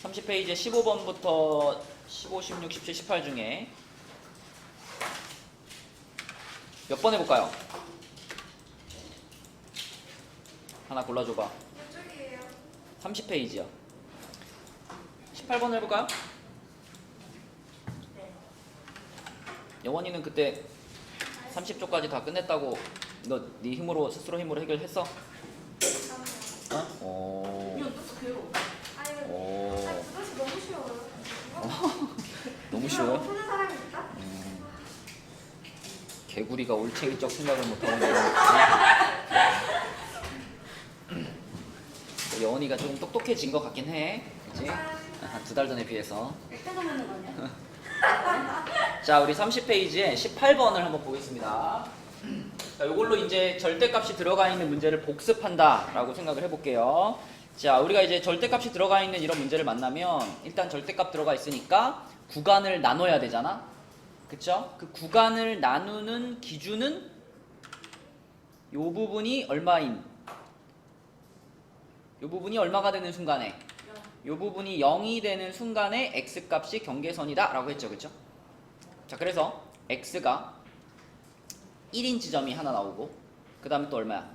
30페이지에 15번부터 15, 16, 17, 18 중에 몇 번 해볼까요? 하나 골라줘봐. 몇 쪽이에요? 30페이지요. 18번 해볼까요? 네. 영원이는 그때 30쪽까지 다 끝냈다고 너 네 힘으로 스스로 힘으로 해결했어? 잠깐만요. 어? 이건 또 괴로워. 아니, 오. 그것이 너무 쉬워요. 너무 이걸 쉬워요? 못 푸는 사람이 있다? 개구리가 올챙이적 생각을 못하고 여원이가 조금 똑똑해진 것 같긴 해. 그치? 한 2달 전에 비해서. 백타가 먹는 거냐? 자, 우리 30페이지에 18번을 한번 보겠습니다. 자, 이걸로 이제 절대값이 들어가 있는 문제를 복습한다 라고 생각을 해볼게요. 자, 우리가 이제 절대값이 들어가 있는 이런 문제를 만나면 일단 절대값 들어가 있으니까 구간을 나눠야 되잖아. 그쵸? 그 구간을 나누는 기준은 요 부분이 얼마인? 요 부분이 얼마가 되는 순간에? 요 부분이 0이 되는 순간에 x값이 경계선이다 라고 했죠. 그쵸? 자, 그래서 x가 1인 지점이 하나 나오고 그 다음에 또 얼마야?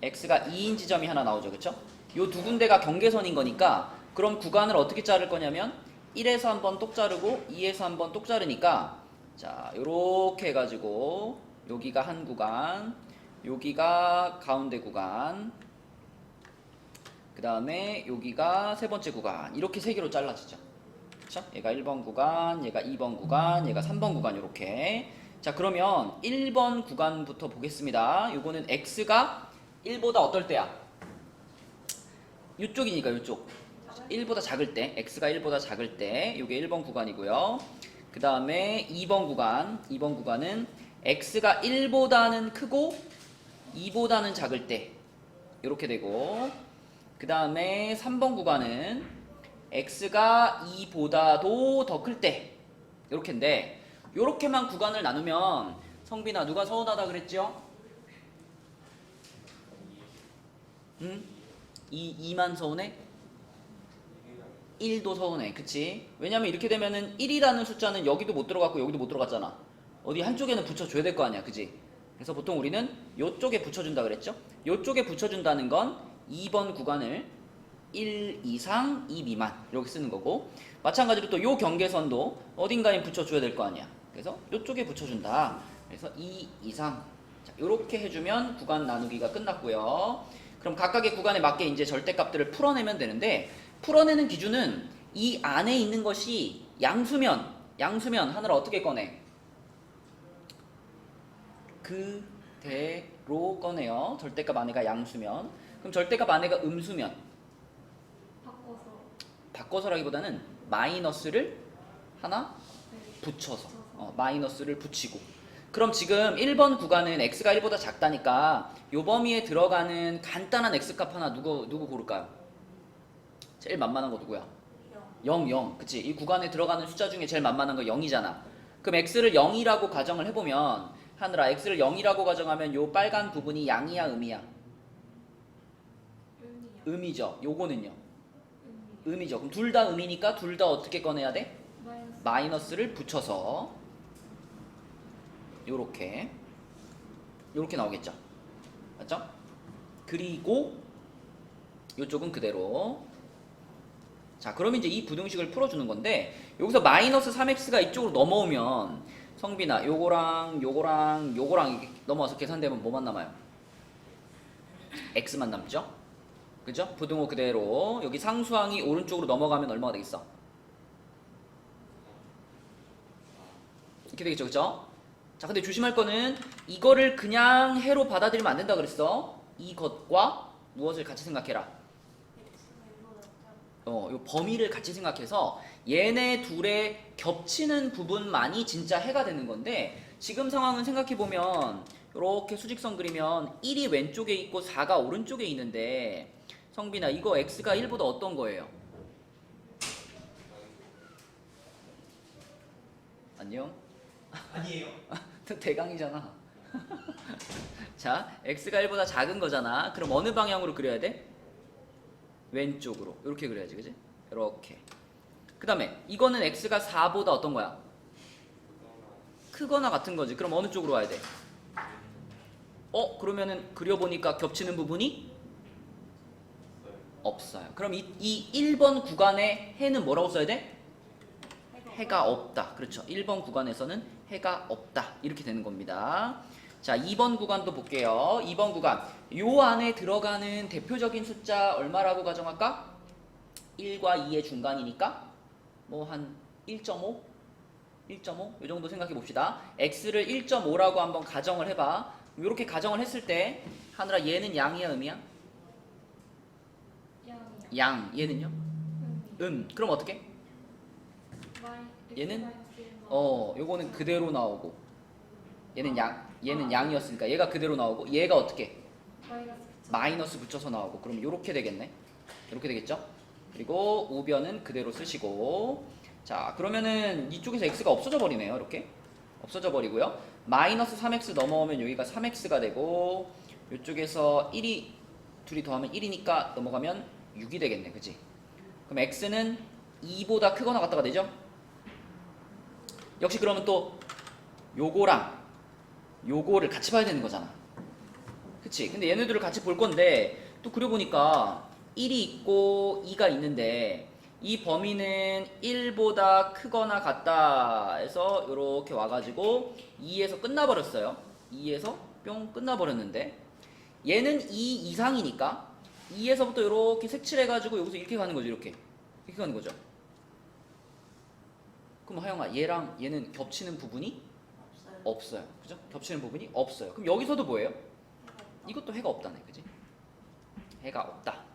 x가 2인 지점이 하나 나오죠. 그쵸? 요 두 군데가 경계선인 거니까 그럼 구간을 어떻게 자를 거냐면 1에서 한번 똑 자르고 2에서 한번 똑 자르니까 자, 요렇게 해가지고 여기가 한 구간, 여기가 가운데 구간, 그 다음에 여기가 세 번째 구간, 이렇게 세 개로 잘라지죠. 그쵸? 얘가 1번 구간, 얘가 2번 구간, 얘가 3번 구간 이렇게. 자, 그러면 1번 구간부터 보겠습니다. 요거는 x가 1보다 어떨 때야? 이쪽이니까 이쪽. 1보다 작을 때, x가 1보다 작을 때 요게 1번 구간이고요. 그 다음에 2번 구간은 x가 1보다는 크고 2보다는 작을 때 이렇게 되고, 그 다음에 3번 구간은 x가 2보다도 더 클 때 이렇게인데, 이렇게만 구간을 나누면 성빈아 누가 서운하다 그랬죠? 응? 2만 서운해? 1도 서운해. 그치? 왜냐면 이렇게 되면은 1이라는 숫자는 여기도 못 들어갔고 여기도 못 들어갔잖아. 어디 한쪽에는 붙여줘야 될 거 아니야. 그치? 그래서 보통 우리는 요쪽에 붙여준다 그랬죠? 요쪽에 붙여준다는 건 2번 구간을 1 이상 2 미만 이렇게 쓰는 거고, 마찬가지로 또 요 경계선도 어딘가에 붙여줘야 될 거 아니야. 그래서 요쪽에 붙여준다. 그래서 2 이상. 자, 요렇게 해주면 구간 나누기가 끝났고요. 그럼 각각의 구간에 맞게 이제 절대값들을 풀어내면 되는데, 풀어내는 기준은 이 안에 있는 것이 양수면 하늘을 어떻게 꺼내? 그대로 꺼내요. 절대값 안에가 양수면. 그럼 절대값 안에가 음수면? 바꿔서라기보다는 마이너스를 하나 붙여서, 마이너스를 붙이고. 그럼 지금 1번 구간은 x가 1보다 작다니까 요 범위에 들어가는 간단한 x값 하나 누구 고를까요? 제일 만만한 거 누구야? 0. 그치? 이 구간에 들어가는 숫자 중에 제일 만만한 거 0이잖아. 그럼 x를 0이라고 가정을 해보면, 하늘아, x를 0이라고 가정하면 요 빨간 부분이 양이야 음이야? 음이죠. 요거는요? 음이죠. 그럼 둘 다 음이니까 둘 다 어떻게 꺼내야 돼? 마이너스를 붙여서 요렇게 나오겠죠. 맞죠? 그리고 요쪽은 그대로. 자, 그럼 이제 이 부등식을 풀어주는 건데, 여기서 마이너스 3x가 이쪽으로 넘어오면 성빈아 요거랑 이렇게 넘어와서 계산되면 뭐만 남아요? x만 남죠? 그죠? 부등호 그대로. 여기 상수항이 오른쪽으로 넘어가면 얼마가 되겠어? 이렇게 되겠죠. 그죠? 자, 근데 조심할 거는 이거를 그냥 해로 받아들이면 안 된다 그랬어. 이것과 무엇을 같이 생각해라? 요 범위를 같이 생각해서 얘네 둘의 겹치는 부분만이 진짜 해가 되는 건데, 지금 상황은 생각해보면 이렇게 수직선 그리면 1이 왼쪽에 있고 4가 오른쪽에 있는데, 성빈아 이거 x가 1보다 어떤 거예요? 안녕? 아니에요. 대강이잖아. 자, x가 1보다 작은 거잖아. 그럼 어느 방향으로 그려야 돼? 왼쪽으로. 이렇게 그려야지. 그지? 이렇게. 그 다음에 이거는 x가 4보다 어떤 거야? 크거나 같은 거지. 그럼 어느 쪽으로 와야 돼? 그러면은 그려보니까 겹치는 부분이 없어요. 그럼 이 1번 구간에 해는 뭐라고 써야 돼? 해가 없다. 그렇죠. 1번 구간에서는 해가 없다. 이렇게 되는 겁니다. 자, 2번 구간도 볼게요. 2번 구간. 요 안에 들어가는 대표적인 숫자 얼마라고 가정할까? 1과 2의 중간이니까 뭐 한 1.5? 1.5? 요 정도 생각해 봅시다. x를 1.5라고 한번 가정을 해봐. 이렇게 가정을 했을 때 하늘아 얘는 양이야 음이야? 양. 얘는요? 그럼 어떻게? 얘는 요거는 그대로 나오고 얘는 양이었으니까 얘가 그대로 나오고 얘가 어떻게? 마이너스 붙여서 나오고 그럼 요렇게 되겠네. 요렇게 되겠죠? 그리고 우변은 그대로 쓰시고 자 그러면은 이쪽에서 x가 없어져 버리네요. 이렇게 없어져 버리고요. 마이너스 3x 넘어오면 여기가 3x가 되고 이쪽에서 1이 둘이 더하면 1이니까 넘어가면 6이 되겠네. 그치? 그럼 x는 2보다 크거나 같다가 되죠? 역시 그러면 또 요거랑 요거를 같이 봐야 되는 거잖아. 그치? 근데 얘네들을 같이 볼 건데 또 그려보니까 1이 있고 2가 있는데 이 범위는 1보다 크거나 같다 해서 이렇게 와가지고 2에서 끝나버렸어요. 2에서 뿅 끝나버렸는데 얘는 2 이상이니까 2에서부터 이렇게 색칠해가지고 여기서 이렇게 가는 거죠. 이렇게 가는 거죠. 그럼 하영아 얘랑 얘는 겹치는 부분이 없어요. 그죠? 겹치는 부분이 없어요. 그럼 여기서도 뭐예요? 이것도 해가 없다네. 그지? 해가 없다.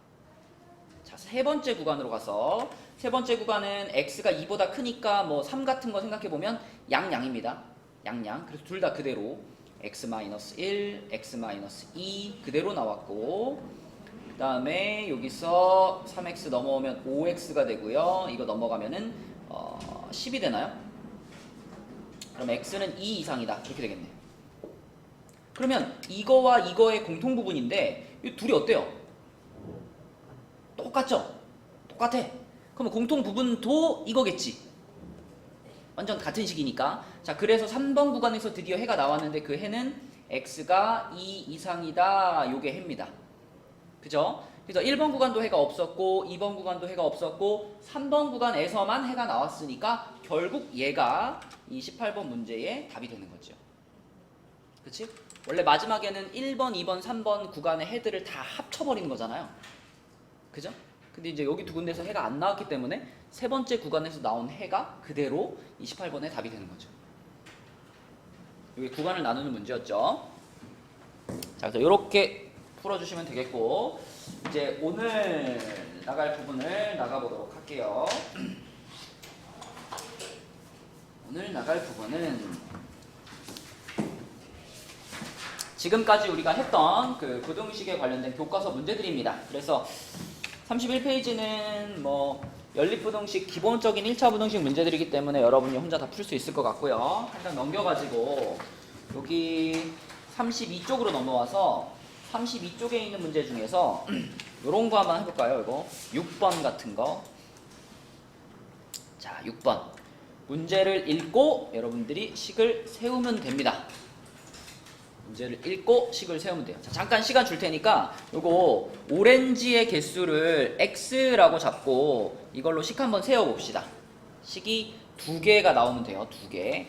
자, 세 번째 구간으로 가서 세 번째 구간은 x가 2보다 크니까 뭐 3 같은 거 생각해 보면 양입니다. 양. 그래서 둘 다 그대로 x-1, x-2 그대로 나왔고 그 다음에 여기서 3x 넘어오면 5x가 되고요. 이거 넘어가면은 10이 되나요? 그럼 x는 2 이상이다. 이렇게 되겠네. 그러면 이거와 이거의 공통 부분인데 이 둘이 어때요? 똑같죠? 똑같아. 그러면 공통 부분도 이거겠지. 완전 같은 식이니까. 자, 그래서 3번 구간에서 드디어 해가 나왔는데 그 해는 x가 2 이상이다. 요게 해입니다. 그죠? 그래서 1번 구간도 해가 없었고 2번 구간도 해가 없었고 3번 구간에서만 해가 나왔으니까 결국 얘가 이 18번 문제의 답이 되는 거죠. 그치? 원래 마지막에는 1번, 2번, 3번 구간의 해들을 다 합쳐버리는 거잖아요. 그죠? 근데 이제 여기 두 군데서 해가 안 나왔기 때문에 세 번째 구간에서 나온 해가 그대로 28번의 답이 되는 거죠. 여기 구간을 나누는 문제였죠. 자, 그래서 이렇게 풀어주시면 되겠고 이제 오늘 나갈 부분을 나가보도록 할게요. 오늘 나갈 부분은 지금까지 우리가 했던 그 부등식에 관련된 교과서 문제들입니다. 그래서 31페이지는 뭐 연립부등식 기본적인 1차 부등식 문제들이기 때문에 여러분이 혼자 다 풀 수 있을 것 같고요. 한 장 넘겨가지고 여기 32쪽으로 넘어와서 32쪽에 있는 문제 중에서 요런 거 한번 해볼까요? 이거 6번 같은 거. 자, 6번 문제를 읽고 여러분들이 식을 세우면 됩니다. 문제를 읽고 식을 세우면 돼요. 자, 잠깐 시간 줄 테니까 요거 오렌지의 개수를 x라고 잡고 이걸로 식 한번 세워봅시다. 식이 2개가 나오면 돼요. 2개.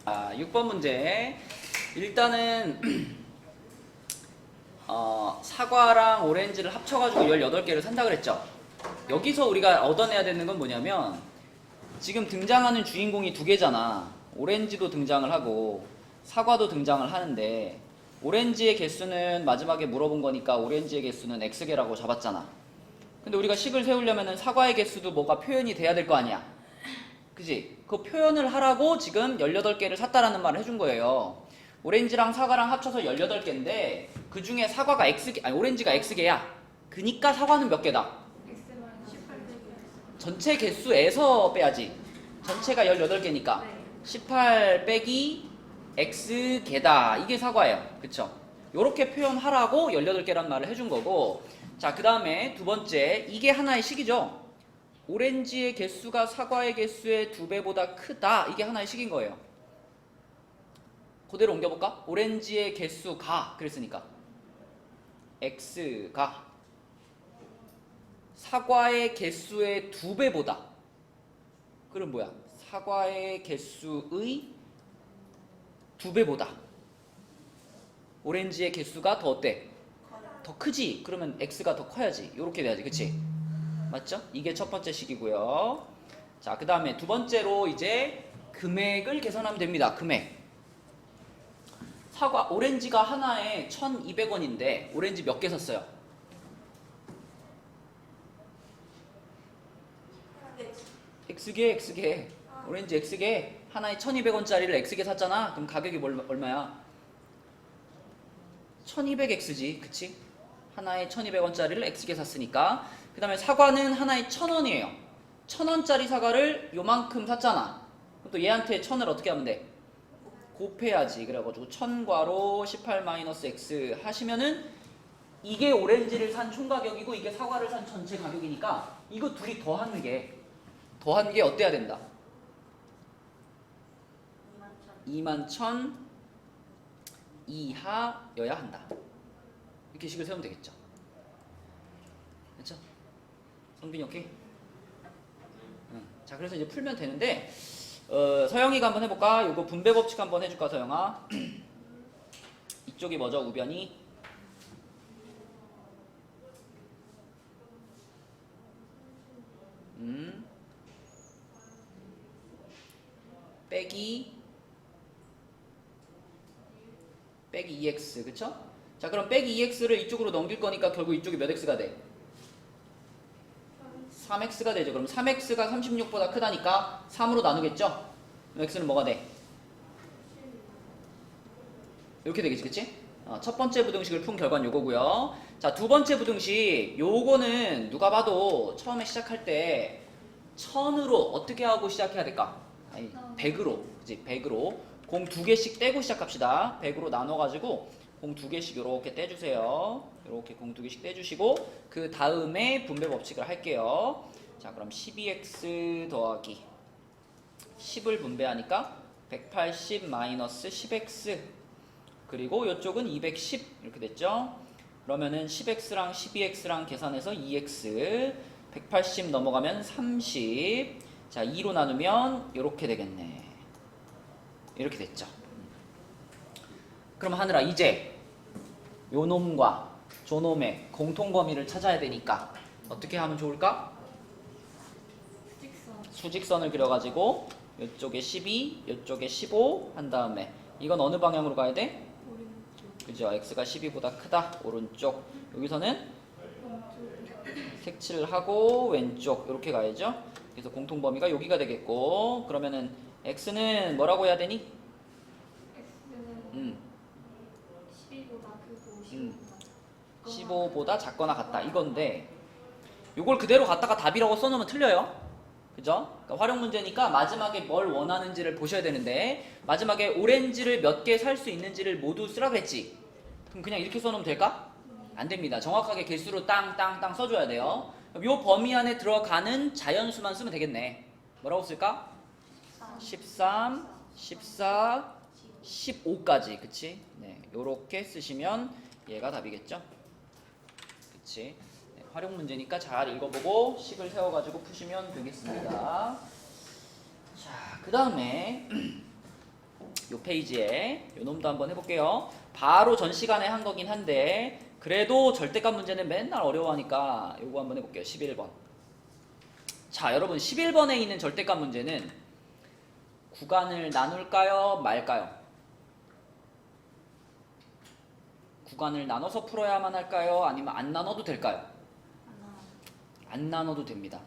6번 문제. 일단은 사과랑 오렌지를 합쳐가지고 18개를 산다 그랬죠. 여기서 우리가 얻어내야 되는 건 뭐냐면 지금 등장하는 주인공이 2개잖아. 오렌지도 등장을 하고 사과도 등장을 하는데 오렌지의 개수는 마지막에 물어본 거니까 오렌지의 개수는 x개라고 잡았잖아. 근데 우리가 식을 세우려면 사과의 개수도 뭐가 표현이 돼야 될 거 아니야. 그지? 그 표현을 하라고 지금 18개를 샀다라는 말을 해준 거예요. 오렌지랑 사과랑 합쳐서 18개인데 그 중에 사과가 오렌지가 x개야. 그니까 사과는 몇 개다? 전체 개수에서 빼야지. 전체가 18개니까 18 빼기 x개다. 이게 사과예요. 그쵸? 요렇게 표현하라고 18개란 말을 해준 거고 자, 그 다음에 두 번째 이게 하나의 식이죠. 오렌지의 개수가 사과의 개수의 2배보다 크다. 이게 하나의 식인 거예요. 그대로 옮겨볼까? 오렌지의 개수가 그랬으니까 x가 사과의 개수의 2배보다, 그럼 뭐야? 사과의 개수의 2배보다 오렌지의 개수가 더 어때? 더 크지? 그러면 x가 더 커야지. 이렇게 돼야지. 그치? 맞죠? 이게 첫 번째 식이고요. 자, 그 다음에 두 번째로 이제 금액을 계산하면 됩니다. 금액. 사과, 오렌지가 하나에 1,200원인데 오렌지 몇 개 샀어요? X개, X개. 오렌지 X개. 하나에 1,200원짜리를 X개 샀잖아. 그럼 가격이 얼마야? 1200X지. 그치? 하나에 1,200원짜리를 X개 샀으니까. 그 다음에 사과는 하나에 1,000원이에요. 1,000원짜리 사과를 요만큼 샀잖아. 그럼 또 얘한테 1,000을 어떻게 하면 돼? 곱해야지. 그래가지고 1000괄호 18-x 하시면은 이게 오렌지를 산 총 가격이고 이게 사과를 산 전체 가격이니까 이거 둘이 더한 게 어때야 된다? 21,000 이하여야 한다. 이렇게 식을 세우면 되겠죠. 됐죠? 성빈이 오케이? 응. 자, 그래서 이제 풀면 되는데 서영이가 한번 해볼까? 이거 분배 법칙 한번 해줄까, 서영아? 이쪽이 뭐죠, 우변이? 빼기 2x, 그쵸? 자, 그럼 빼기 2x를 이쪽으로 넘길 거니까 결국 이쪽이 몇 x가 돼? 3x가 되죠. 그럼 3x가 36보다 크다니까 3으로 나누겠죠? 그럼 x는 뭐가 돼? 이렇게 되겠지, 그치? 첫 번째 부등식을 푼 결과는 요거고요. 자, 두 번째 부등식, 요거는 누가 봐도 처음에 시작할 때 1000으로 어떻게 하고 시작해야 될까? 아니, 100으로, 그치? 100으로 공 2개씩 떼고 시작합시다. 100으로 나눠가지고 공 2개씩 이렇게 떼주세요. 이렇게 공 2개씩 떼주시고 그 다음에 분배 법칙을 할게요. 자, 그럼 12x 더하기 10을 분배하니까 180 마이너스 10x, 그리고 이쪽은 210 이렇게 됐죠. 그러면은 10x랑 12x랑 계산해서 2x, 180 넘어가면 30. 자, 2로 나누면 이렇게 되겠네. 이렇게 됐죠. 그럼 하늘아, 이제 요놈과 저놈의 공통 범위를 찾아야 되니까 어떻게 하면 좋을까? 수직선을 그려가지고 이쪽에 12, 이쪽에 15 한 다음에 이건 어느 방향으로 가야 돼? 그죠? x가 12보다 크다. 오른쪽. 여기서는 색칠을 하고 왼쪽 이렇게 가야죠. 그래서 공통 범위가 여기가 되겠고, 그러면은 x는 뭐라고 해야 되니? x는 12보다 크고 15보다 작거나 같다 이건데, 요걸 그대로 갖다가 답이라고 써놓으면 틀려요. 그죠? 그러니까 활용 문제니까 마지막에 뭘 원하는지를 보셔야 되는데, 마지막에 오렌지를 몇 개 살 수 있는지를 모두 쓰라 그랬지. 그럼 그냥 이렇게 써놓으면 될까? 안 됩니다. 정확하게 개수로 땅땅땅 써줘야 돼요. 요 범위 안에 들어가는 자연수만 쓰면 되겠네. 뭐라고 쓸까? 13, 14, 15까지. 그치? 네, 요렇게 쓰시면 얘가 답이겠죠? 그치? 네, 활용 문제니까 잘 읽어보고 식을 세워가지고 푸시면 되겠습니다. 자, 그 다음에 요 페이지에 요 놈도 한번 해볼게요. 바로 전 시간에 한 거긴 한데 그래도 절대값 문제는 맨날 어려워하니까 요거 한번 해볼게요. 11번. 자, 여러분 11번에 있는 절대값 문제는 구간을 나눌까요? 말까요? 구간을 나눠서 풀어야만 할까요? 아니면 안 나눠도 될까요? 안 나눠도 됩니다.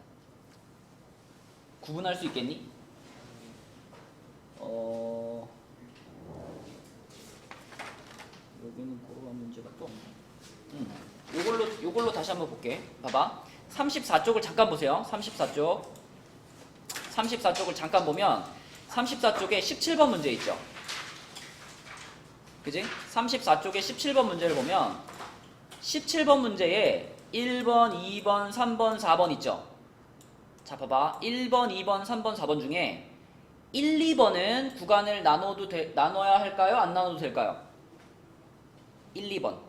구분할 수 있겠니? 여기는 그런 문제가 또 없네. 요걸로 다시 한번 볼게. 봐봐. 34쪽을 잠깐 보세요. 34쪽. 34쪽을 잠깐 보면 34쪽에 17번 문제 있죠. 그지? 34쪽에 17번 문제를 보면 17번 문제에 1번, 2번, 3번, 4번 있죠. 자, 봐봐. 1번, 2번, 3번, 4번 중에 1, 2번은 구간을 나눠야 할까요? 안 나눠도 될까요? 1, 2번.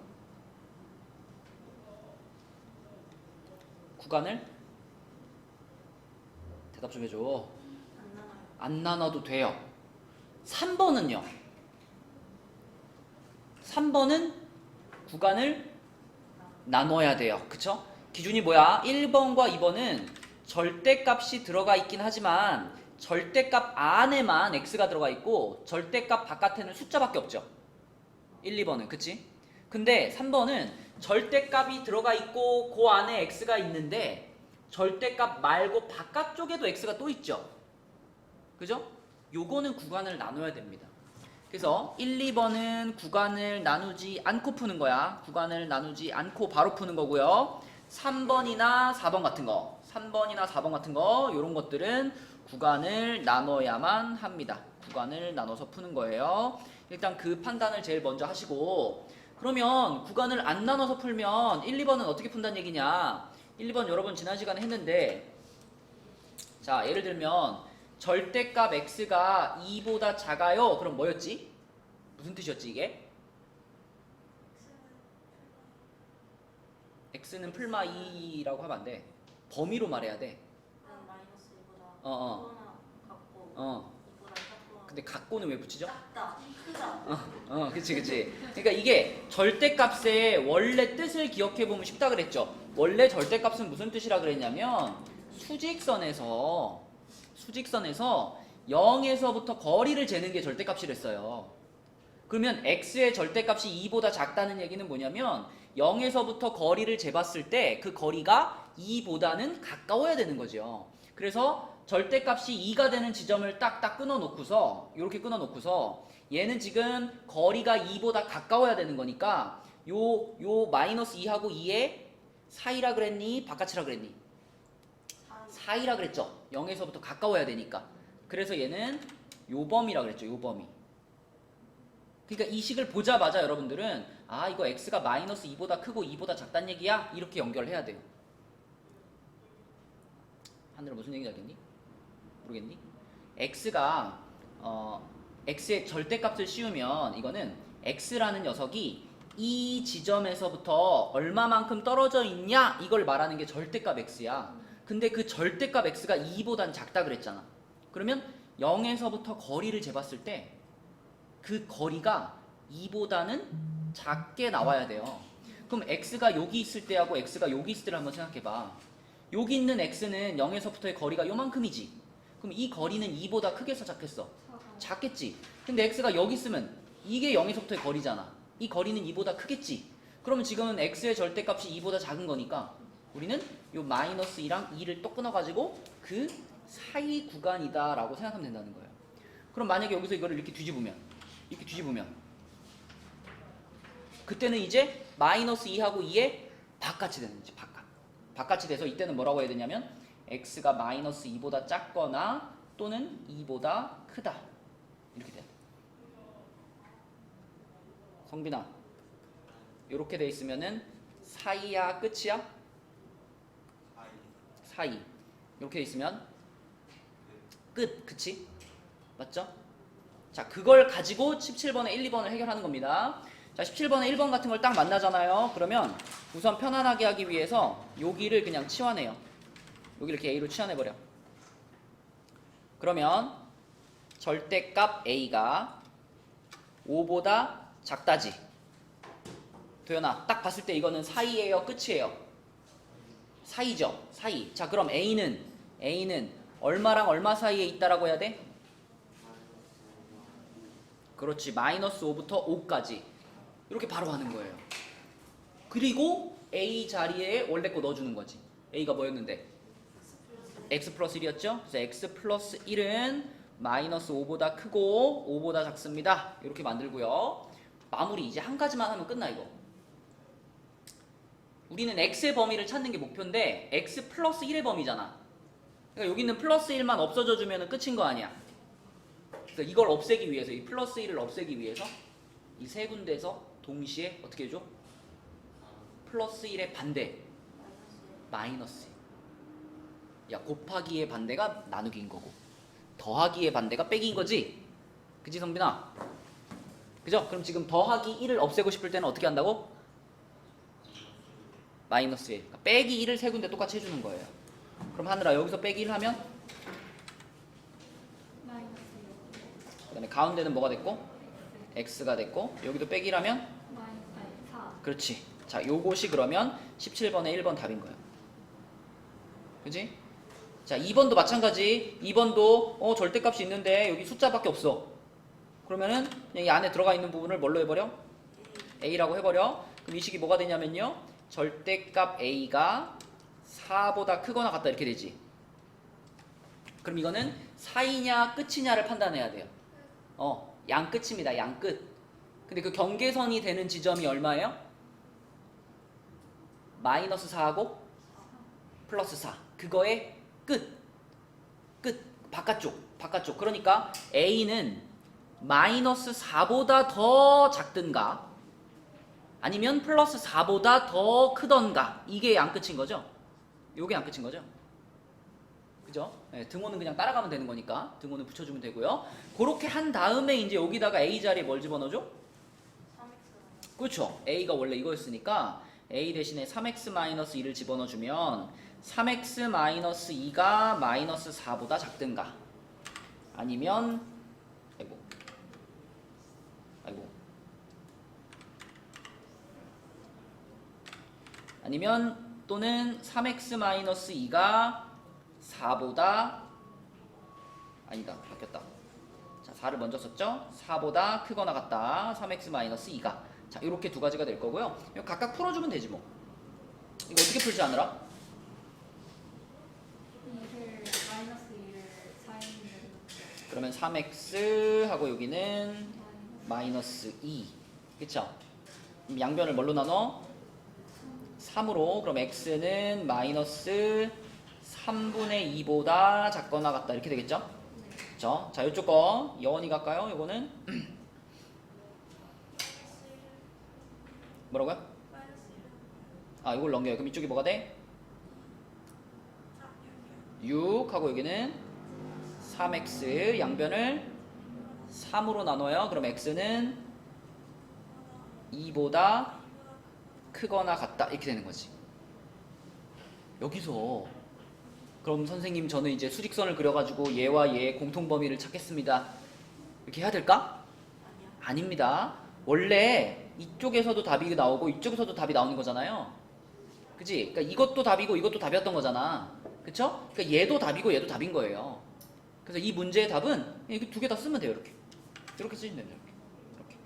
구간을 대답 좀 해줘. 안 나와요. 안 나눠도 돼요. 3번은요? 3번은 구간을 나눠야 돼요. 그쵸? 기준이 뭐야? 1번과 2번은 절대값이 들어가 있긴 하지만 절대값 안에만 x가 들어가 있고 절대값 바깥에는 숫자밖에 없죠. 1, 2번은. 그치? 근데 3번은 절대값이 들어가 있고 그 안에 x가 있는데 절대값 말고 바깥쪽에도 x가 또 있죠. 그죠? 요거는 구간을 나눠야 됩니다. 그래서 1, 2번은 구간을 나누지 않고 푸는 거야. 구간을 나누지 않고 바로 푸는 거고요. 3번이나 4번 같은 거, 3번이나 4번 같은 거 이런 것들은 구간을 나눠야만 합니다. 구간을 나눠서 푸는 거예요. 일단 그 판단을 제일 먼저 하시고, 그러면 구간을 안 나눠서 풀면 1, 2번은 어떻게 푼다는 얘기냐? 1, 2번 여러분 지난 시간에 했는데, 자 예를 들면 절대값 x가 2보다 작아요. 그럼 뭐였지? 무슨 뜻이었지 이게? x는 풀마 2라고 하면 안 돼. 범위로 말해야 돼. 마이너스 2보다 어. 크거나 같고 어. 2보다 작거나 근데 같고는 왜 붙이죠? 작다, 크다. 그치. 그러니까 이게 절대값의 원래 뜻을 기억해 보면 쉽다 그랬죠. 원래 절대값은 무슨 뜻이라 그랬냐면 수직선에서 0에서부터 거리를 재는 게 절대값이랬어요. 그러면 x의 절대값이 2보다 작다는 얘기는 뭐냐면 0에서부터 거리를 재봤을 때 그 거리가 2보다는 가까워야 되는 거죠. 그래서 절대값이 2가 되는 지점을 딱딱 끊어놓고서 이렇게 끊어놓고서 얘는 지금 거리가 2보다 가까워야 되는 거니까 요 마이너스 2하고 2의 사이라 그랬니? 바깥이라 그랬니? 사이라 그랬죠. 0에서부터 가까워야 되니까. 그래서 얘는 요 범위라 그랬죠. 요 범위. 그러니까 이 식을 보자마자 여러분들은 아 이거 x가 마이너스 2보다 크고 2보다 작단 얘기야? 이렇게 연결해야 돼요. 하늘아 무슨 얘기인지 알겠니? 모르겠니? x가 x의 절대값을 씌우면 이거는 x라는 녀석이 이 지점에서부터 얼마만큼 떨어져 있냐 이걸 말하는 게 절대값 x야. 근데 그 절대값 x가 2보단 작다 그랬잖아. 그러면 0에서부터 거리를 재봤을 때 그 거리가 2보다는 작게 나와야 돼요. 그럼 x가 여기 있을 때하고 x가 여기 있을 때를 한번 생각해봐. 여기 있는 x는 0에서부터의 거리가 요만큼이지. 그럼 이 거리는 2보다 크겠어 작겠어? 작겠지. 근데 x가 여기 있으면 이게 0에서부터의 거리잖아. 이 거리는 2보다 크겠지. 그러면 지금은 x의 절대값이 2보다 작은 거니까 우리는 요 마이너스 2랑 2를 또 끊어가지고 그 사이 구간이다 라고 생각하면 된다는 거예요. 그럼 만약에 여기서 이거를 이렇게 뒤집으면 그때는 이제 마이너스 2하고 2의 바깥이 되는 거지. 바깥이 돼서 이때는 뭐라고 해야 되냐면 x가 마이너스 2보다 작거나 또는 2보다 크다 이렇게 돼요. 성빈아 이렇게 돼 있으면은 사이야 끝이야? 사이 이렇게 돼 있으면 끝. 그치? 맞죠? 자 그걸 가지고 17번에 1, 2번을 해결하는 겁니다. 자 17번에 1번 같은 걸 딱 만나잖아요. 그러면 우선 편안하게 하기 위해서 여기를 그냥 치환해요. 여기 이렇게 A로 치환해버려. 그러면 절대값 A가 5보다 작다지. 도연아 딱 봤을 때 이거는 사이예요? 끝이에요? 사이죠. 사이. 자 그럼 A는 얼마랑 얼마 사이에 있다라고 해야 돼? 그렇지. 마이너스 5부터 5까지 이렇게 바로 하는 거예요. 그리고 A 자리에 원래 거 넣어주는 거지. A가 뭐였는데? x 플러스 1이었죠? 그래서 x 플러스 1은 마이너스 5보다 크고 5보다 작습니다. 이렇게 만들고요. 마무리 이제 한 가지만 하면 끝나 이거. 우리는 x의 범위를 찾는 게 목표인데 x 플러스 1의 범위잖아. 그러니까 여기 있는 플러스 1만 없어져 주면 끝인 거 아니야. 그러니까 이걸 없애기 위해서 이 플러스 1을 없애기 위해서 이 세 군데에서 동시에 어떻게 해줘? 플러스 1의 반대 마이너스 야, 곱하기의 반대가 나누기인 거고 더하기의 반대가 빼기인 거지. 그지 성빈아? 그죠? 그럼 지금 더하기 1을 없애고 싶을 때는 어떻게 한다고? 마이너스 1. 그러니까 빼기 1을 세 군데 똑같이 해주는 거예요. 그럼 하늘아 여기서 빼기 1 하면 마이너스 그 다음에 가운데는 뭐가 됐고? x가 됐고 여기도 빼기 1 하면? 마이너스 4. 그렇지. 자, 요것이 그러면 17번의 1번 답인 거예요. 그지? 자, 2번도 마찬가지. 2번도 절대값이 있는데 여기 숫자밖에 없어. 그러면은 그냥 이 안에 들어가 있는 부분을 뭘로 해버려? a라고 해버려. 그럼 이 식이 뭐가 되냐면요. 절대값 a가 4보다 크거나 같다 이렇게 되지. 그럼 이거는 사이냐 끝이냐를 판단해야 돼요. 양 끝입니다. 양 끝. 근데 그 경계선이 되는 지점이 얼마예요? 마이너스 4하고 플러스 4. 그거의 끝. 바깥쪽. 그러니까 a는 마이너스 4보다 더 작든가 아니면 플러스 4보다 더 크던가 이게 양 끝인 거죠. 요게 양 끝인 거죠. 그죠? 네, 등호는 그냥 따라가면 되는 거니까 등호는 붙여주면 되고요. 그렇게 한 다음에 이제 여기다가 a 자리에 뭘 집어넣어줘? 3x. 그렇죠. a가 원래 이거였으니까 a 대신에 3x-2를 집어넣어주면 3x-2가 마이너스 4보다 작든가 아니면 아니면 또는 3x-2가 4보다 아니다 바뀌었다. 자, 4를 먼저 썼죠. 4보다 크거나 같다. 3x-2가 자, 이렇게 두 가지가 될 거고요. 이거 각각 풀어주면 되지 뭐. 이거 어떻게 풀지 않으라? 2를 마이너스 2를 4인분으로 그러면 3x 하고 여기는 마이너스 2 그쵸? 그럼 양변을 뭘로 나눠? 3으로 그럼 x는 마이너스 3분의 2보다 작거나 같다 이렇게 되겠죠? 그쵸? 자, 이쪽 거 영원히 갈까요? 이거는 뭐라고요? 아, 이걸 넘겨요. 그럼 이쪽이 뭐가 돼? 6 하고 여기는 3x 양변을 3으로 나눠요. 그럼 x는 2보다 크거나 같다 이렇게 되는 거지. 여기서 그럼 선생님 저는 이제 수직선을 그려가지고 얘와 얘의 공통범위를 찾겠습니다 이렇게 해야 될까? 아니야. 아닙니다. 원래 이쪽에서도 답이 나오고 이쪽에서도 답이 나오는 거잖아요. 그치? 그러니까 이것도 답이고 이것도 답이었던 거잖아. 그쵸? 그러니까 얘도 답이고 얘도 답인 거예요. 그래서 이 문제의 답은 이렇게 두 개 다 쓰면 돼요. 이렇게 쓰시면 됩니다. 이렇게.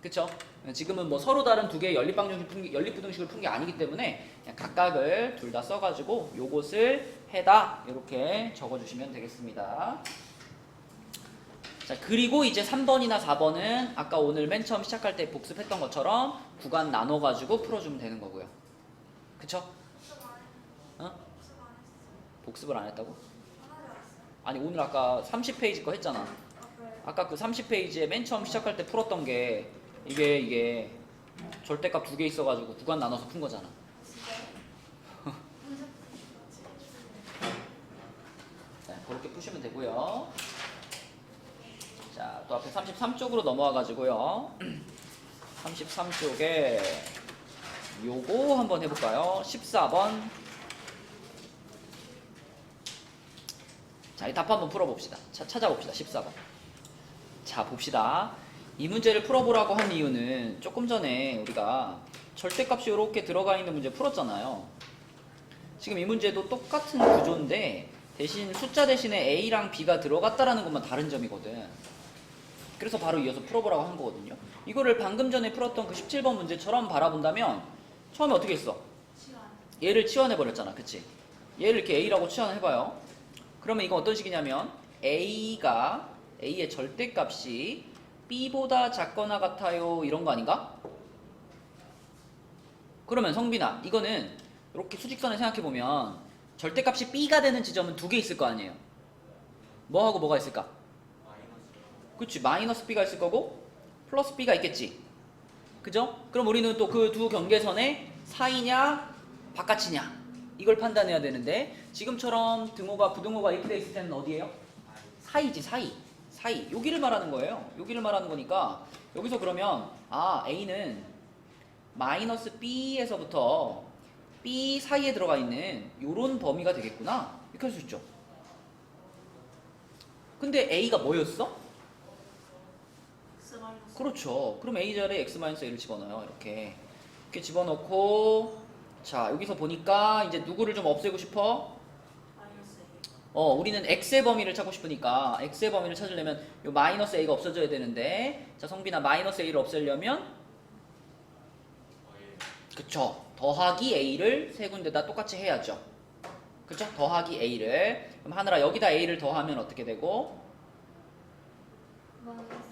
그쵸? 지금은 뭐 서로 다른 두 개의 연립부등식을 푼 게 아니기 때문에 그냥 각각을 둘 다 써가지고 요것을 해다 이렇게 적어주시면 되겠습니다. 자, 그리고 이제 3번이나 4번은 아까 오늘 맨 처음 시작할 때 복습했던 것처럼 구간 나눠가지고 풀어주면 되는 거고요. 그쵸? 복습을 안 했다고? 아니 오늘 아까 30페이지 거 했잖아. 아까 그 30페이지에 맨 처음 시작할 때 풀었던 게 이게 절대값 두 개 있어가지고 구간 나눠서 푼 거잖아. 자, 그렇게 푸시면 되고요. 자, 또 앞에 33쪽으로 넘어와가지고요. 33쪽에 요거 한번 해볼까요? 14번. 자, 이 답 한번 풀어봅시다. 찾아봅시다. 14번. 자, 봅시다. 이 문제를 풀어보라고 한 이유는 조금 전에 우리가 절대값이 이렇게 들어가 있는 문제 풀었잖아요. 지금 이 문제도 똑같은 구조인데 대신 숫자 대신에 A랑 B가 들어갔다라는 것만 다른 점이거든. 그래서 바로 이어서 풀어보라고 한 거거든요. 이거를 방금 전에 풀었던 그 17번 문제처럼 바라본다면 처음에 어떻게 했어? 얘를 치환해버렸잖아. 그치? 얘를 이렇게 A라고 치환해봐요. 그러면 이건 어떤 식이냐면 A의 절대값이 B보다 작거나 같아요 이런 거 아닌가? 그러면 성빈아 이거는 이렇게 수직선을 생각해보면 절대값이 B가 되는 지점은 두 개 있을 거 아니에요. 뭐하고 뭐가 있을까? 그치, 마이너스 B가 있을 거고 플러스 B가 있겠지. 그죠? 그럼 우리는 또 그 두 경계선의 사이냐 바깥이냐 이걸 판단해야 되는데 지금처럼 등호가 부등호가 이렇게 돼 있을 때는 어디예요? 사이지, 사이. 사이. 여기를 말하는 거예요. 여기를 말하는 거니까 여기서 그러면 A는 마이너스 B에서부터 B 사이에 들어가 있는 요런 범위가 되겠구나. 이렇게 할 수 있죠. 근데 A가 뭐였어? X 마이너스. 그렇죠. 그럼 A 자리에 X-A를 집어넣어요. 이렇게 집어넣고 자 여기서 보니까 이제 누구를 좀 없애고 싶어? 마이너스 우리는 X의 범위를 찾고 싶으니까 X의 범위를 찾으려면 요 마이너스 A가 없어져야 되는데 자 성빈아 마이너스 A를 없애려면 그쵸. 더하기 A를 세 군데다 똑같이 해야죠. 그쵸? 더하기 A를 그럼 하늘아 여기다 A를 더하면 어떻게 되고? 마이너스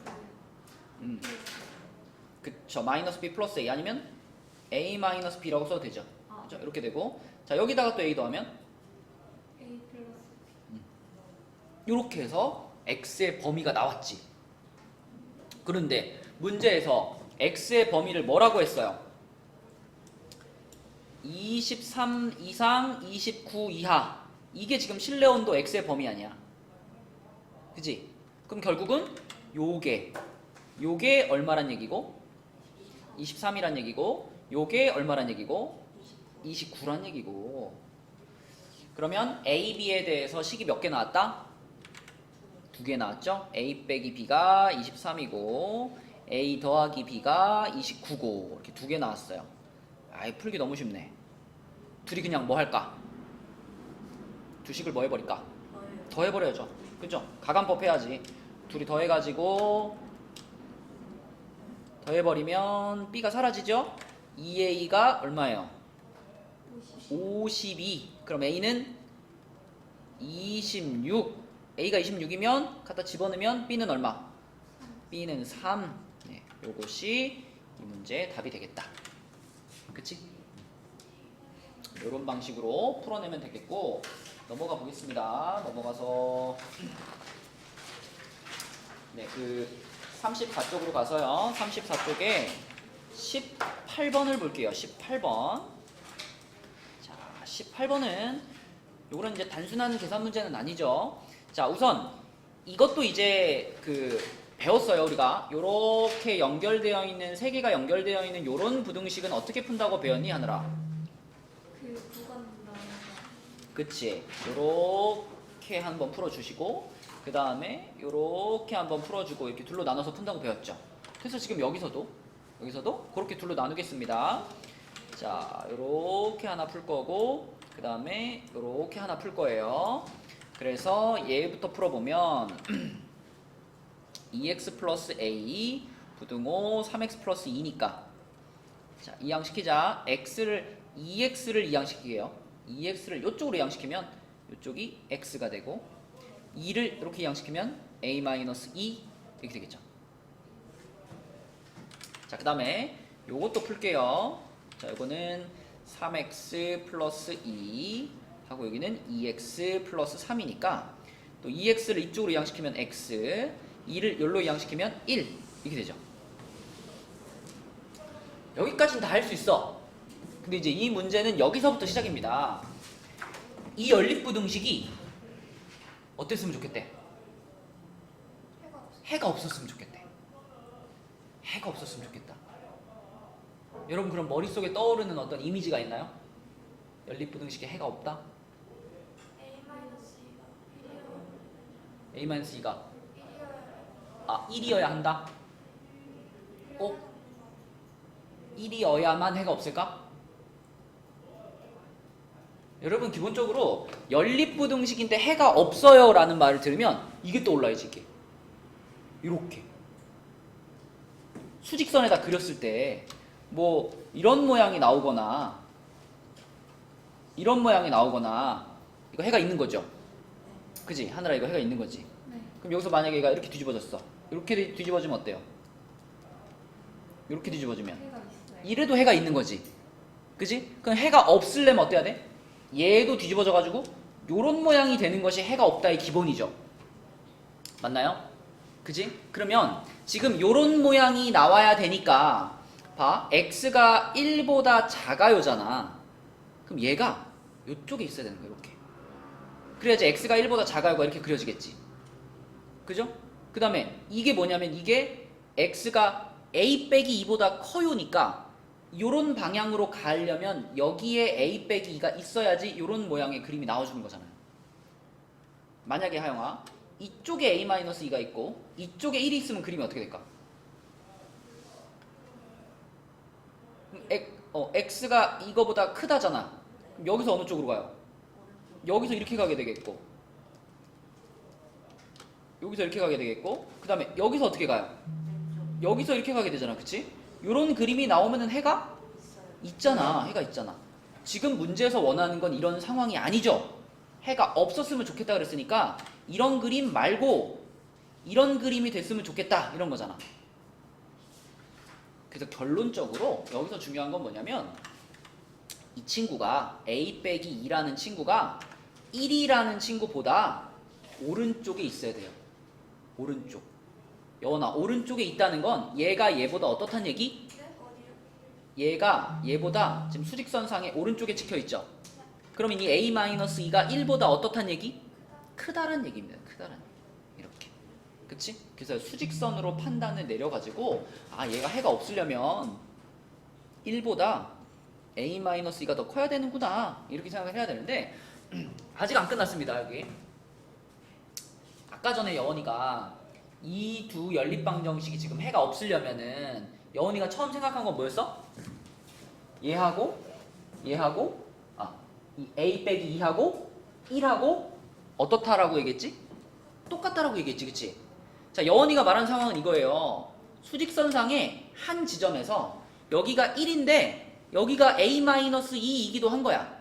그쵸. 마이너스 B 플러스 A 아니면 A 마이너스 B라고 써도 되죠. 아. 그죠? 이렇게 되고 자 여기다가 또 A 더하면 A 플러스 이렇게 해서 X의 범위가 나왔지. 그런데 문제에서 X의 범위를 뭐라고 했어요? 23 이상 29 이하 이게 지금 실내 온도 X의 범위 아니야. 그지? 그럼 결국은 요게 얼마란 얘기고 23이란 얘기고 요게 얼마란 얘기고 29란 얘기고 그러면 A, B에 대해서 식이 몇 개 나왔다? 2개 나왔죠? A 빼기 B가 23이고 A 더하기 B가 29고 이렇게 2개 나왔어요. 아이 풀기 너무 쉽네. 둘이 그냥 뭐 할까? 두 식을 뭐 해버릴까? 더해요. 더해버려야죠. 그죠? 가간법 해야지. 둘이 더해가지고 더해버리면 B가 사라지죠? 2A가 얼마예요? 52. 그럼 A는 26. A가 26이면 갖다 집어넣으면 B는 얼마? B는 3. 네, 요것이 이 문제의 답이 되겠다. 그치? 이런 방식으로 풀어내면 되겠고 넘어가 보겠습니다. 넘어가서 네, 그 34쪽으로 가서요. 34쪽에 18번을 볼게요. 18번. 자, 18번은 요거는 이제 단순한 계산 문제는 아니죠. 자, 우선 이것도 이제 그 배웠어요. 우리가 요렇게 연결되어 있는 세 개가 연결되어 있는 요런 부등식은 어떻게 푼다고 배웠니 하느라? 그 구간 나와서 그치. 요렇게 한번 풀어주시고 그 다음에 요렇게 한번 풀어주고 이렇게 둘로 나눠서 푼다고 배웠죠. 그래서 지금 여기서도 그렇게 둘로 나누겠습니다. 자, 요렇게 하나 풀 거고 그 다음에 요렇게 하나 풀 거예요. 그래서 얘부터 풀어보면 2x 플러스 a 부등호 3x 플러스 2니까 자 이항시키자. x를 2x를 이항시키게요. 2x를 이쪽으로 이항시키면 이쪽이 x가 되고 2를 이렇게 이항시키면 a-2 이렇게 되겠죠. 자 그 다음에 요것도 풀게요. 자 요거는 3x 플러스 2 하고 여기는 2x 플러스 3이니까 또 2x를 이쪽으로 이항시키면 x 2를 여기로 이항시키면 1 이렇게 되죠. 여기까지는 다 할 수 있어. 근데 이제 이 문제는 여기서부터 시작입니다. 이 연립부등식이 어땠으면 좋겠대? 해가 없었으면 좋겠대. 해가 없었으면 좋겠다. 여러분 그럼 머릿속에 떠오르는 어떤 이미지가 있나요? 연립부등식에 해가 없다? A-2가 1이어야 한다? 꼭 1이어야만 해가 없을까? 여러분 기본적으로 연립부등식인데 해가 없어요 라는 말을 들으면 이게 떠올라야지. 이게 이렇게 수직선에다 그렸을 때 뭐 이런 모양이 나오거나 이거 해가 있는 거죠. 그지? 하늘아 이거 해가 있는 거지. 네. 그럼 여기서 만약에 얘가 이렇게 뒤집어졌어. 이렇게 뒤집어지면 어때요? 이렇게 뒤집어지면 해가 있어요. 이래도 해가 있는 거지. 그지? 그럼 해가 없으려면 어때야 돼? 얘도 뒤집어져 가지고 요런 모양이 되는 것이 해가 없다의 기본이죠. 맞나요? 그지? 그러면 지금 요런 모양이 나와야 되니까 봐. x가 1보다 작아요잖아. 그럼 얘가 요쪽에 있어야 되는 거야. 이렇게. 그래야지 x가 1보다 작아요가 이렇게 그려지겠지. 그죠? 그 다음에 이게 뭐냐면 이게 x가 a 빼기 2보다 커요니까 요런 방향으로 가려면 여기에 a 빼기 2가 있어야지 요런 모양의 그림이 나와주는 거잖아요. 만약에 하영아 이쪽에 a-2가 있고 이쪽에 1이 있으면 그림이 어떻게 될까? x가 이거보다 크다잖아. 여기서 어느 쪽으로 가요? 여기서 이렇게 가게 되겠고 여기서 이렇게 가게 되겠고 그 다음에 여기서 어떻게 가요? 여기서 이렇게 가게 되잖아. 그치? 요런 그림이 나오면은 해가 있잖아. 해가 있잖아. 지금 문제에서 원하는 건 이런 상황이 아니죠. 해가 없었으면 좋겠다 그랬으니까 이런 그림 말고 이런 그림이 됐으면 좋겠다 이런 거잖아. 그래서 결론적으로 여기서 중요한 건 뭐냐면 이 친구가 a 빼기 2라는 친구가 1이라는 친구보다 오른쪽에 있어야 돼요. 오른쪽. 여원아, 오른쪽에 있다는 건 얘가 얘보다 어떻단 얘기? 네? 어디요? 얘가 얘보다 지금 수직선상에 오른쪽에 찍혀있죠? 그러면 이 a-2가 1보다 어떻단 얘기? 크다란 얘기입니다. 크다란 얘기. 이렇게. 그치? 그래서 수직선으로 판단을 내려가지고 아 얘가 해가 없으려면 1보다 a-2가 더 커야 되는구나 이렇게 생각을 해야 되는데 아직 안 끝났습니다. 여기 아까 전에 여원이가 이 두 연립방정식이 지금 해가 없으려면은 여원이가 처음 생각한 건 뭐였어? 얘하고 이 a 빼기 2하고 1하고 어떻다라고 얘기했지? 똑같다라고 얘기했지. 그치? 자, 여원이가 말한 상황은 이거예요. 수직선상의 한 지점에서 여기가 1인데 여기가 a-2이기도 한 거야.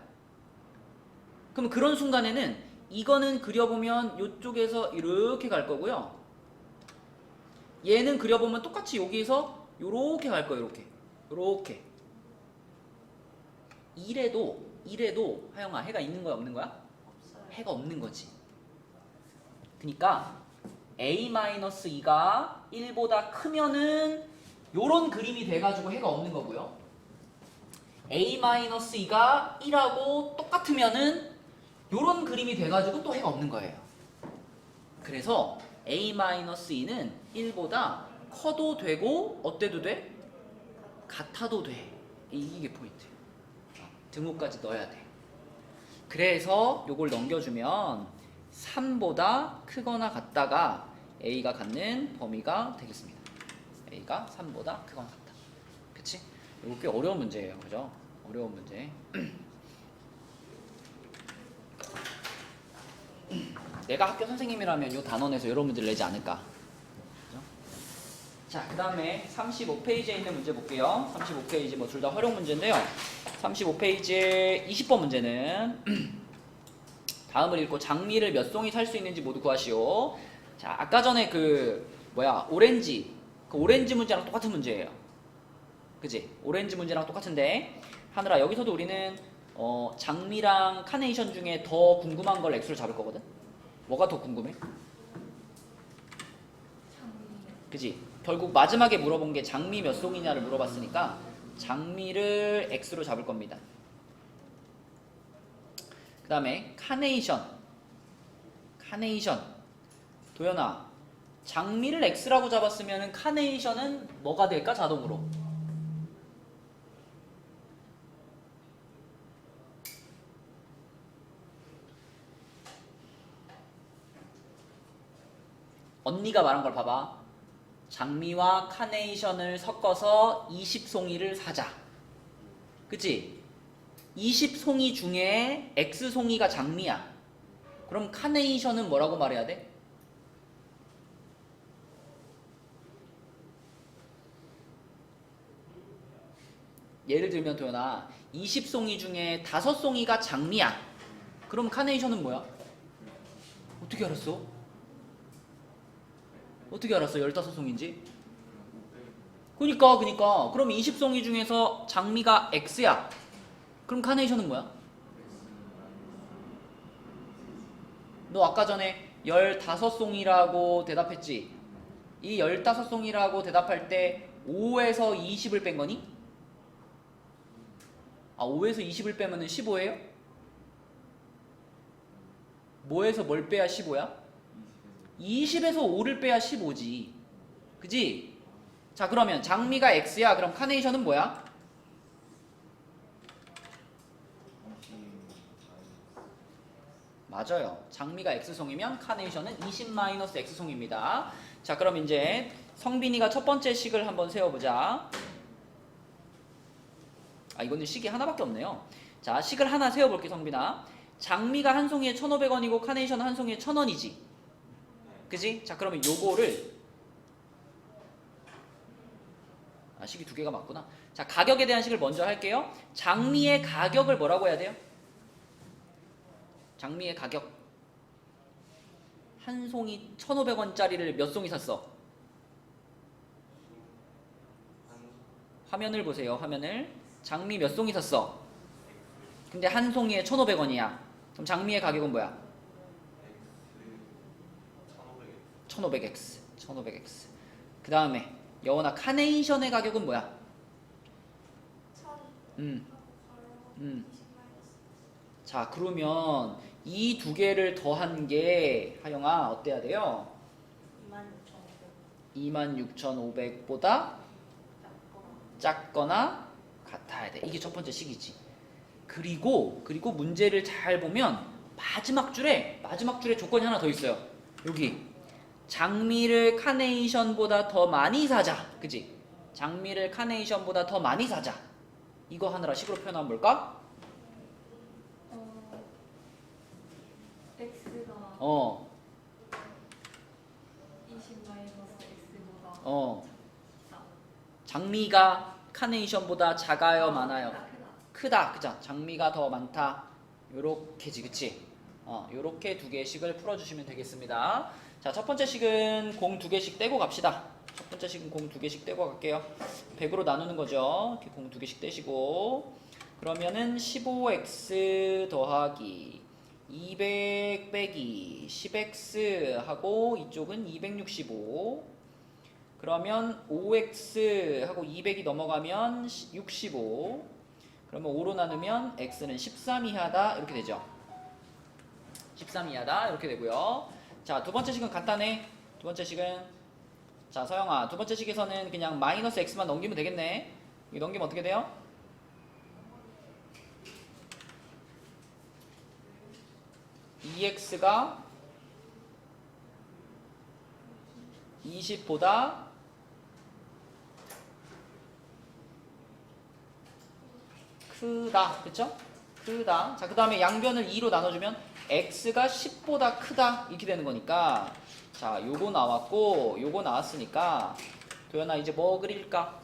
그럼 그런 순간에는 이거는 그려보면 이쪽에서 이렇게 갈 거고요. 얘는 그려보면 똑같이 여기에서 이렇게 갈 거예요. 이렇게. 이래도 하영아 해가 있는 거야 없는 거야? 없어요. 해가 없는 거지. 그러니까 a-2가 1보다 크면은 요런 그림이 돼가지고 해가 없는 거고요. a-2가 1하고 똑같으면은 요런 그림이 돼가지고 또 해가 없는 거예요. 그래서 a-2는 1보다 커도 되고 어때도 돼? 같아도 돼. 이게 포인트예요. 등호까지 넣어야 돼. 그래서 요걸 넘겨주면 3보다 크거나 같다가 a가 갖는 범위가 되겠습니다. a가 3보다 크거나 같다. 그치? 이거 꽤 어려운 문제예요. 그죠? 어려운 문제. 내가 학교 선생님이라면 이 단원에서 이런 문제를 내지 않을까. 그죠? 자, 그 다음에 35페이지에 있는 문제 볼게요. 35페이지 뭐 둘 다 활용 문제인데요. 35페이지 20번 문제는 다음을 읽고 장미를 몇 송이 살 수 있는지 모두 구하시오. 자, 아까 전에 오렌지 문제랑 똑같은 문제예요. 그치? 오렌지 문제랑 똑같은데 하늘아 여기서도 우리는 장미랑 카네이션 중에 더 궁금한 걸 X로 잡을 거거든? 뭐가 더 궁금해? 그치? 결국 마지막에 물어본 게 장미 몇 송이냐를 물어봤으니까 장미를 X로 잡을 겁니다. 그 다음에 카네이션 도연아 장미를 X라고 잡았으면 카네이션은 뭐가 될까 자동으로? 언니가 말한 걸 봐봐. 장미와 카네이션을 섞어서 20송이를 사자. 그치? 20송이 중에 X송이가 장미야. 그럼 카네이션은 뭐라고 말해야 돼? 예를 들면 도연아 20송이 중에 5송이가 장미야. 그럼 카네이션은 뭐야? 어떻게 알았어? 어떻게 알았어? 15송인지? 그니까 그럼 20송이 중에서 장미가 X야. 그럼 카네이션은 뭐야? 너 아까 전에 15송이라고 대답했지? 이 15송이라고 대답할 때 5에서 20을 뺀 거니? 아, 5에서 20을 빼면은 15예요? 뭐에서 뭘 빼야 15야? 20에서 5를 빼야 15지. 그지? 자, 그러면 장미가 X야. 그럼 카네이션은 뭐야? 맞아요. 장미가 X송이면 카네이션은 20-X송입니다. 자, 그럼 이제 성빈이가 첫 번째 식을 한번 세워보자. 아, 이거는 식이 하나밖에 없네요. 자, 식을 하나 세워볼게, 성빈아. 장미가 한 송이에 1,500원이고 카네이션은 한 송이에 1,000원이지. 그지? 자, 그러면 요거를 식이 두 개가 맞구나. 자, 가격에 대한 식을 먼저 할게요. 장미의 가격을 뭐라고 해야 돼요? 장미의 가격. 한 송이 1,500원짜리를 몇 송이 샀어? 화면을 보세요. 화면을. 장미 몇 송이 샀어? 근데 한 송이에 1,500원이야. 그럼 장미의 가격은 뭐야? 1,500X. 1,500X. 그 다음에 여원아 카네이션의 가격은 뭐야? 1000. 자, 그러면 이 두 개를 더한 게 하영아 어때야 돼요? 26,500. 26,500보다 작거나 같아야 돼. 이게 첫 번째 식이지. 그리고 문제를 잘 보면 마지막 줄에 조건이 하나 더 있어요. 여기 장미를 카네이션보다 더 많이 사자. 그지? 장미를 카네이션보다 더 많이 사자. 이거 하느라 식으로 표현하면 뭘까? X가 20-X보다 장미가 카네이션보다 작아요, 많아요? 크다. 크다. 그죠? 장미가 더 많다. 요렇게지, 그치? 요렇게 두 개씩을 풀어주시면 되겠습니다. 자, 첫 번째 식은 공 두 개씩 떼고 갑시다. 첫 번째 식은 공 두 개씩 떼고 갈게요. 100으로 나누는 거죠. 이렇게 공 두 개씩 떼시고. 그러면은 15x 더하기 200 빼기 10x 하고 이쪽은 265. 그러면 5x 하고 200이 넘어가면 65. 그러면 5로 나누면 x는 13 이하다. 이렇게 되죠. 13 이하다. 이렇게 되고요. 자, 두 번째 식은 간단해. 두 번째 식은 자, 서영아, 두 번째 식에서는 그냥 마이너스 x만 넘기면 되겠네. 이거 넘기면 어떻게 돼요? EX가 20보다 크다. 그쵸? 크다. 자, 그 다음에 양변을 2로 나눠주면 x가 10보다 크다. 이렇게 되는 거니까 자, 요거 나왔고 요거 나왔으니까 도연아 이제 뭐 그릴까?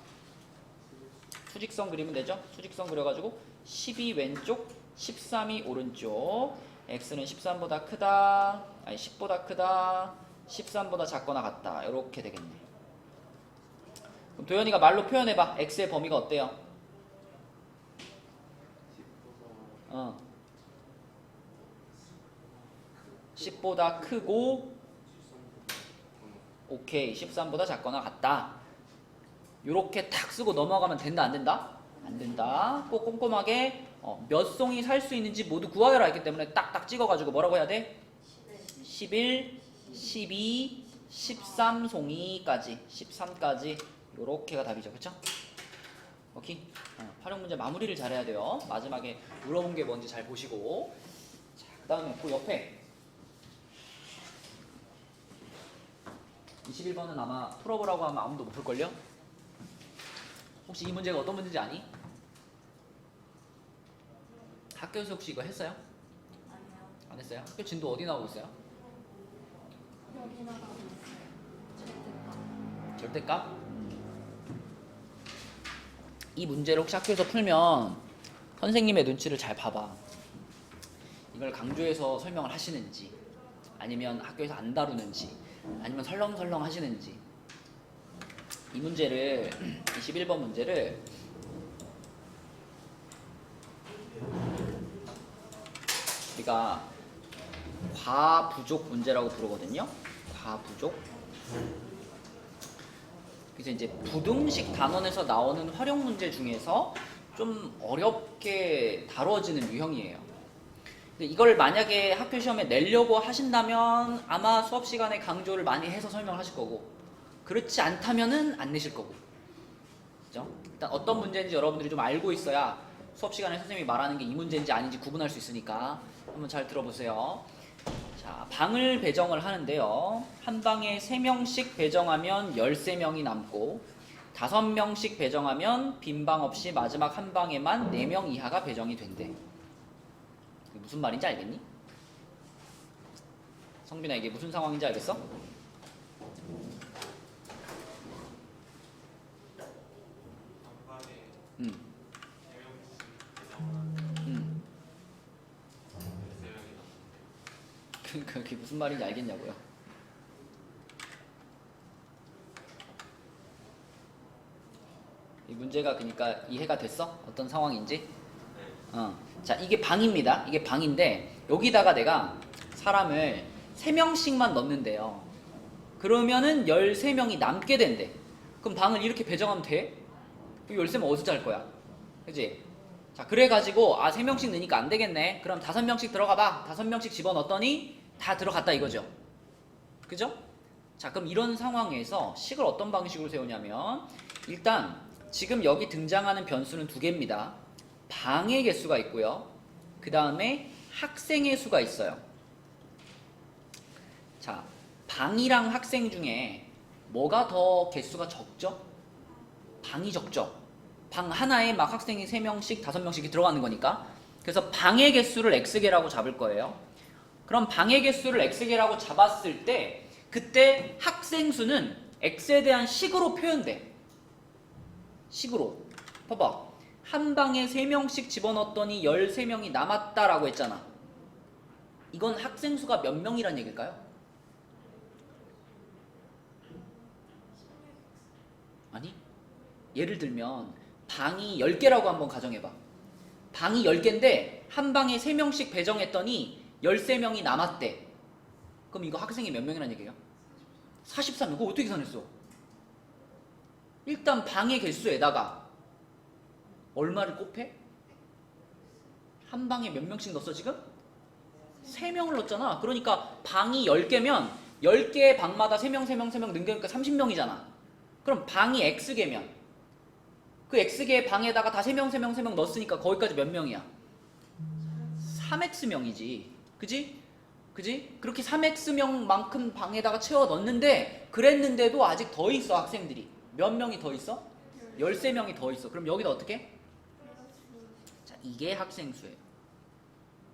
수직선 그리면 되죠? 수직선 그려가지고 10이 왼쪽, 13이 오른쪽. x는 13보다 크다. 아니 10보다 크다. 13보다 작거나 같다. 이렇게 되겠네. 그럼 도연이가 말로 표현해봐. x의 범위가 어때요? 10보다 크고 오케이 13보다 작거나 같다. 요렇게 탁 쓰고 넘어가면 된다 안 된다? 안 된다. 꼭 꼼꼼하게 몇 송이 살 수 있는지 모두 구하여라 했기 때문에 딱딱 찍어가지고 뭐라고 해야 돼? 11, 12, 13송이까지 13까지 요렇게가 답이죠. 그쵸? 오케이? 활용 문제 마무리를 잘해야 돼요. 마지막에 물어본 게 뭔지 잘 보시고. 자, 그 다음에 그 옆에 21번은 아마 풀어보라고 하면 아무도 못 풀걸요? 혹시 이 문제가 어떤 문제인지 아니? 학교에서 혹시 이거 했어요? 아니요. 안 했어요? 학교 진도 어디 나오고 있어요? 여기 나가고 있어요. 절대값? 이 문제를 혹시 학교에서 풀면 선생님의 눈치를 잘 봐봐. 이걸 강조해서 설명을 하시는지 아니면 학교에서 안 다루는지 아니면 설렁설렁 하시는지. 이 문제를 21번 문제를 우리가 과부족 문제라고 부르거든요. 과부족. 그래서 이제 부등식 단원에서 나오는 활용 문제 중에서 좀 어렵게 다뤄지는 유형이에요. 근데 이걸 만약에 학교 시험에 내려고 하신다면 아마 수업 시간에 강조를 많이 해서 설명을 하실 거고, 그렇지 않다면은 안 내실 거고. 그죠? 일단 어떤 문제인지 여러분들이 좀 알고 있어야 수업 시간에 선생님이 말하는 게 이 문제인지 아닌지 구분할 수 있으니까 한번 잘 들어보세요. 자, 방을 배정을 하는데요. 한 방에 3명씩 배정하면 13명이 남고 5명씩 배정하면 빈 방 없이 마지막 한 방에만 4명 이하가 배정이 된대. 무슨 말인지 알겠니? 성빈아, 이게 무슨 상황인지 알겠어? 그게 무슨 말인지 알겠냐고요? 이 문제가 그러니까 이해가 됐어? 어떤 상황인지? 자, 이게 방입니다. 이게 방인데 여기다가 내가 사람을 3명씩만 넣는데요. 그러면은 13명이 남게 된대. 그럼 방을 이렇게 배정하면 돼? 이 13명 어디서 잘 거야? 그치? 자, 그래가지고 3명씩 넣으니까 안 되겠네. 그럼 5명씩 들어가 봐. 5명씩 집어넣었더니 다 들어갔다 이거죠. 그죠? 자, 그럼 이런 상황에서 식을 어떤 방식으로 세우냐면, 일단 지금 여기 등장하는 변수는 2개입니다. 방의 개수가 있고요. 그 다음에 학생의 수가 있어요. 자, 방이랑 학생 중에 뭐가 더 개수가 적죠? 방이 적죠. 방 하나에 막 학생이 3명씩 5명씩이 들어가는 거니까. 그래서 방의 개수를 x개라고 잡을 거예요. 그럼 방의 개수를 x개라고 잡았을 때 그때 학생 수는 x에 대한 식으로 표현돼. 식으로. 봐봐. 한 방에 3명씩 집어넣었더니 13명이 남았다라고 했잖아. 이건 학생 수가 몇 명이란 얘기일까요? 아니, 예를 들면 방이 10개라고 한번 가정해봐. 방이 10개인데 한 방에 3명씩 배정했더니 13명이 남았대. 그럼 이거 학생이 몇 명이란 얘기예요? 43명. 그거 어떻게 계산했어? 일단 방의 개수에다가 얼마를 곱해? 한 방에 몇 명씩 넣었어 지금? 3명을 넣었잖아. 그러니까 방이 10개면 10개의 방마다 3명, 3명, 3명 넣은 거니까 30명이잖아. 그럼 방이 X개면 그 X개의 방에다가 다 3명, 3명, 3명 넣었으니까 거기까지 몇 명이야? 3X명이지. 그지? 그지? 그렇게 3X명만큼 방에다가 채워 넣었는데 그랬는데도 아직 더 있어 학생들이. 몇 명이 더 있어? 13명이 더 있어. 그럼 여기다 어떻게 해? 자, 이게 학생수예요.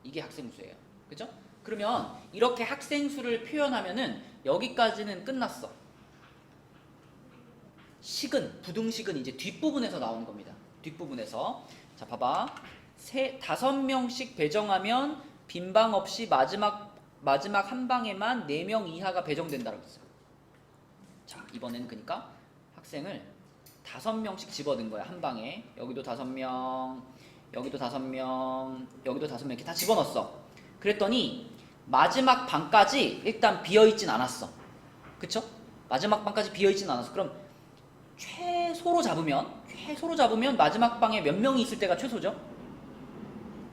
이게 학생수예요. 그죠? 그러면 이렇게 학생수를 표현하면은 여기까지는 끝났어. 식은, 부등식은 이제 뒷부분에서 나오는 겁니다. 뒷부분에서. 자, 봐봐. 5명씩 배정하면 빈방 없이 마지막 한 방에만 4명 이하가 배정된다고 했어요. 자, 이번에는 그러니까 학생을 5명씩 집어넣은 거야. 한 방에. 여기도 5명, 여기도 5명, 여기도 5명 이렇게 다 집어넣었어. 그랬더니 마지막 방까지 일단 비어있진 않았어. 그쵸? 마지막 방까지 비어있진 않았어. 그럼 최소로 잡으면 마지막 방에 몇 명이 있을 때가 최소죠?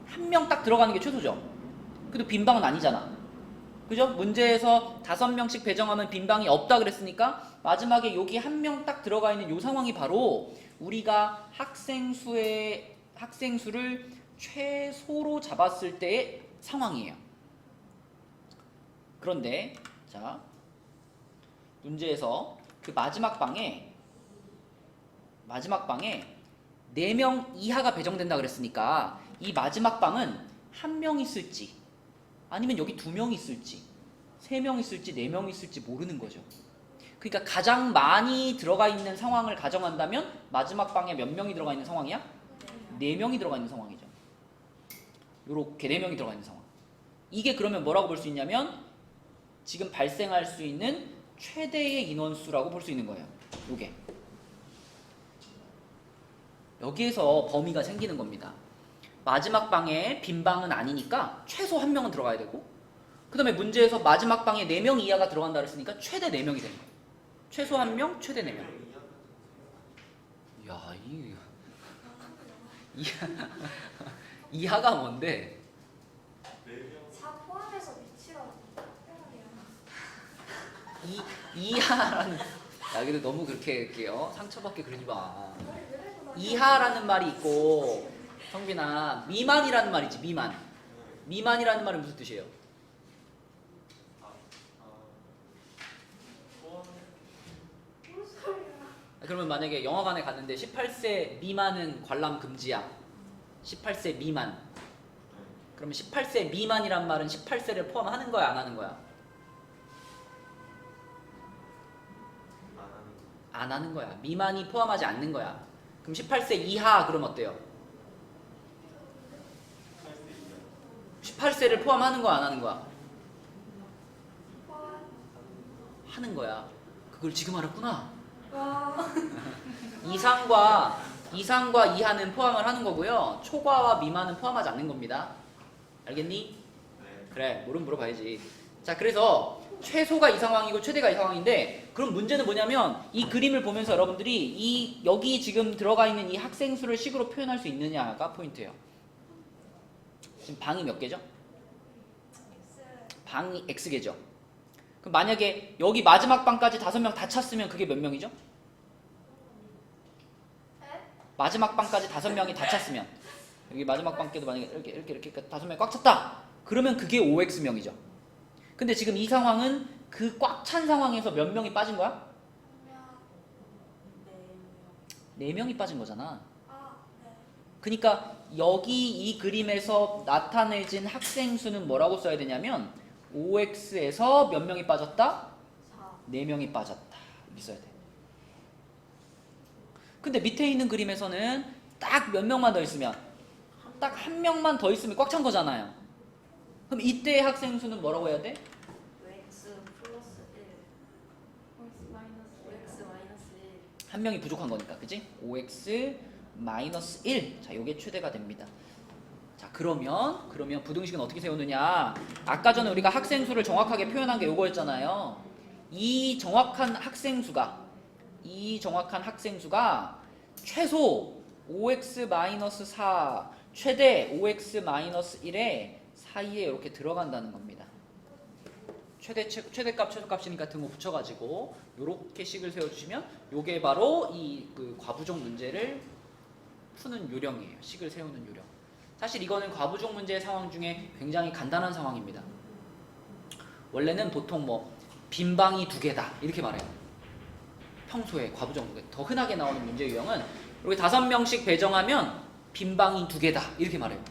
1명 딱 들어가는 게 최소죠. 그래도 빈방은 아니잖아. 그죠? 문제에서 5명씩 배정하면 빈방이 없다 그랬으니까 마지막에 여기 1명 딱 들어가 있는 요 상황이 바로 우리가 학생수를 최소로 잡았을 때의 상황이에요. 그런데 자, 문제에서 그 마지막 방에 4명 이하가 배정된다 그랬으니까 이 마지막 방은 1명 있을지 아니면 여기 2명 있을지 3명 있을지 4명 있을지 모르는 거죠. 그러니까 가장 많이 들어가 있는 상황을 가정한다면 마지막 방에 몇 명이 들어가 있는 상황이야? 4명이 들어가 있는 상황이죠. 요렇게 4명이 들어가 있는 상황. 이게 그러면 뭐라고 볼 수 있냐면 지금 발생할 수 있는 최대의 인원수라고 볼 수 있는 거예요. 요게. 여기에서 범위가 생기는 겁니다. 마지막 방에 빈 방은 아니니까 최소 1명은 들어가야 되고 그 다음에 문제에서 마지막 방에 4명 이하가 들어간다 그랬으니까 최대 4명이 되는 거예요. 최소 1명, 최대 4명. 야, 이하가 뭔데? 이하라는 야 근데 너무 그렇게 상처받게 그러지 마. 이하라는 말이 있고 성빈아 미만이라는 말이지 미만. 미만이라는 말은 무슨 뜻이에요? 그러면 만약에 영화관에 갔는데 18세 미만은 관람 금지야. 18세 미만. 그러면 18세 미만이란 말은 18세를 포함하는 거야, 안 하는 거야? 안 하는 거야. 미만이 포함하지 않는 거야. 그럼 18세 이하 그럼 어때요? 18세를 포함하는 거야, 안 하는 거야? 하는 거야. 그걸 지금 알았구나. 이상과 이하는 포함을 하는 거고요. 초과와 미만은 포함하지 않는 겁니다. 알겠니? 그래, 물어봐야지. 자, 그래서 최소가 이 상황이고 최대가 이 상황인데, 그럼 문제는 뭐냐면 이 그림을 보면서 여러분들이 여기 지금 들어가 있는 이 학생 수를 식으로 표현할 수 있느냐가 포인트예요. 지금 방이 몇 개죠? 방이 X개죠. 그럼 만약에 여기 마지막 방까지 5명 다 찼으면 그게 몇 명이죠? 마지막 방까지 5명이 다 찼으면 여기 마지막 방께도 만약에 이렇게 5명이 꽉 찼다. 그러면 그게 5X명이죠. 근데 지금 이 상황은 그 꽉 찬 상황에서 몇 명이 빠진 거야? 4명이 빠진 거잖아. 그러니까 여기 이 그림에서 나타내진 학생 수는 뭐라고 써야 되냐면 5X에서 몇 명이 빠졌다? 4명이 빠졌다. 이렇게 써야 돼. 근데 밑에 있는 그림에서는 딱 몇 명만 더 있으면 딱 한 명만 더 있으면 꽉 찬 거잖아요. 그럼 이때의 학생 수는 뭐라고 해야 돼? X 플러스 1 X 마이너스 1 한 명이 부족한 거니까, 그치? 5x 마이너스 1. 자, 요게 최대가 됩니다. 자, 그러면 부등식은 어떻게 세우느냐? 아까 전에 우리가 학생 수를 정확하게 표현한 게 요거였잖아요. 이 정확한 학생 수가 최소 5x 마이너스 4, 최대 5x 마이너스 1의 사이에 이렇게 들어간다는 겁니다. 최대값, 최소값이니까 등호 붙여가지고 요렇게 식을 세워주시면 요게 바로 이 과부족 문제를 푸는 요령이에요. 식을 세우는 요령. 사실 이거는 과부족 문제의 상황 중에 굉장히 간단한 상황입니다. 원래는 보통 빈방이 2개다 이렇게 말해요. 평소에 과부족 문제 더 흔하게 나오는 문제 유형은 이렇게 5명씩 배정하면 빈방이 2개다 이렇게 말해요.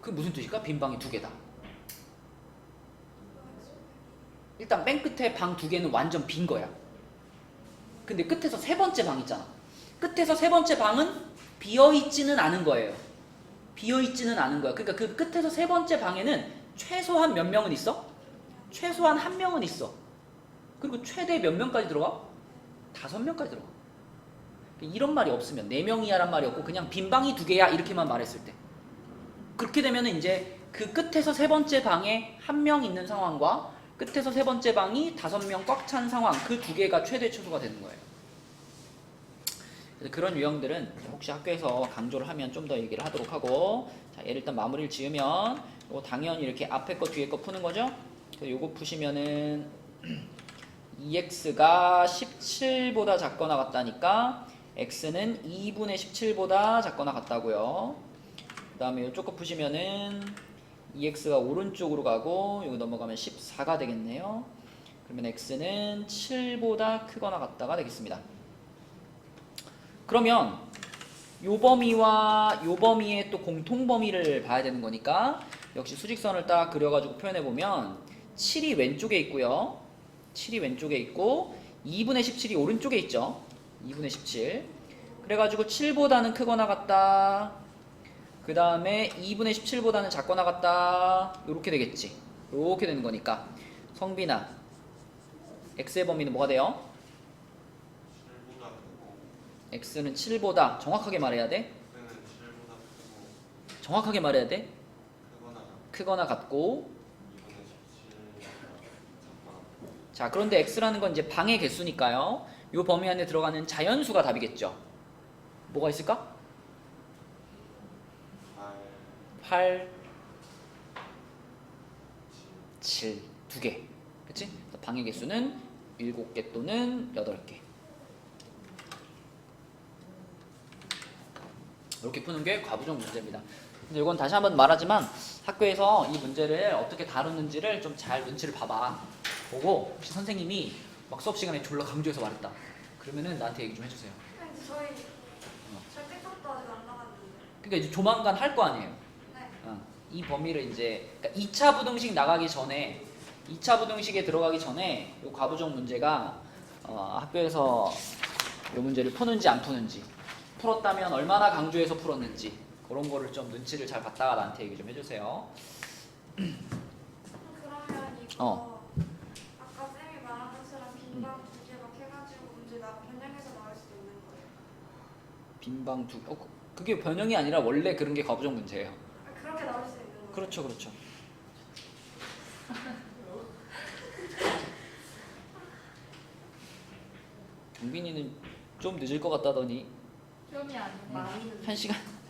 그게 무슨 뜻일까? 빈방이 2개다. 일단 맨 끝에 방 2개는 완전 빈 거야. 근데 끝에서 3번째 방 있잖아. 끝에서 3번째 방은 비어있지는 않은 거예요. 비어있지는 않은 거야. 그러니까 그 끝에서 3번째 방에는 최소한 몇 명은 있어? 최소한 1명은 있어. 그리고 최대 몇 명까지 들어가? 5명까지 들어가. 이런 말이 없으면 4명 이하란 말이 없고 그냥 빈방이 2개야 이렇게만 말했을 때, 그렇게 되면 이제 그 끝에서 3번째 방에 1명 있는 상황과 끝에서 3번째 방이 5명 꽉 찬 상황, 그 2개가 최대 최소가 되는 거예요. 그래서 그런 유형들은 혹시 학교에서 강조를 하면 좀 더 얘기를 하도록 하고, 자, 얘를 일단 마무리를 지으면 요거 당연히 이렇게 앞에 거 뒤에 거 푸는 거죠. 그래서 요거 푸시면은 2x가 17보다 작거나 같다니까 x는 2분의 17보다 작거나 같다고요. 그 다음에 이쪽 거 푸시면은 2x가 오른쪽으로 가고 여기 넘어가면 14가 되겠네요. 그러면 x는 7보다 크거나 같다가 되겠습니다. 그러면 요 범위와 요 범위의 또 공통 범위를 봐야 되는 거니까 역시 수직선을 딱 그려가지고 표현해보면 7이 왼쪽에 있고요. 7이 왼쪽에 있고 2분의 17이 오른쪽에 있죠. 2분의 17. 그래가지고 7보다는 크거나 같다. 그 다음에 2분의 17보다는 작거나 같다. 요렇게 되겠지. 요렇게 되는 거니까 성빈아, x의 범위는 뭐가 돼요? x는 7보다 정확하게 말해야 돼. 정확하게 말해야 돼. 크거나 같고. 자, 그런데 x라는 건 이제 방의 개수니까요. 요 범위 안에 들어가는 자연수가 답이겠죠. 뭐가 있을까? 8, 7, 2개. 그치? 방의 개수는 7개 또는 8개. 이렇게 푸는 게 과부정 문제입니다. 근데 이건 다시 한번 말하지만 학교에서 이 문제를 어떻게 다루는지를 좀 잘 눈치를 봐봐. 보고 혹시 선생님이 막 수업 시간에 졸라 강조해서 말했다. 그러면은 나한테 얘기 좀 해주세요. 근데 저희 절대값도 아직 안 나갔는데. 그러니까 이제 조만간 할 거 아니에요. 네. 이 범위를 이제 그러니까 2차 부등식 나가기 전에 2차 부등식에 들어가기 전에 이 과부정 문제가 학교에서 이 문제를 푸는지 안 푸는지 풀었다면 얼마나 강조해서 풀었는지 그런 거를 좀 눈치를 잘 봤다가 나한테 얘기 좀 해주세요. 그러면 이거 아까 쌤이 말한 것처럼 빈방 2개 막 해가지고 문제 변형해서 나올 수도 있는 거예요. 빈방 그게 변형이 아니라 원래 그런 게 과부정 문제예요. 그렇게 나올 수 있는 거예요. 그렇죠, 그렇죠. 경빈이는 좀 늦을 것 같다더니 좀이 아니고 한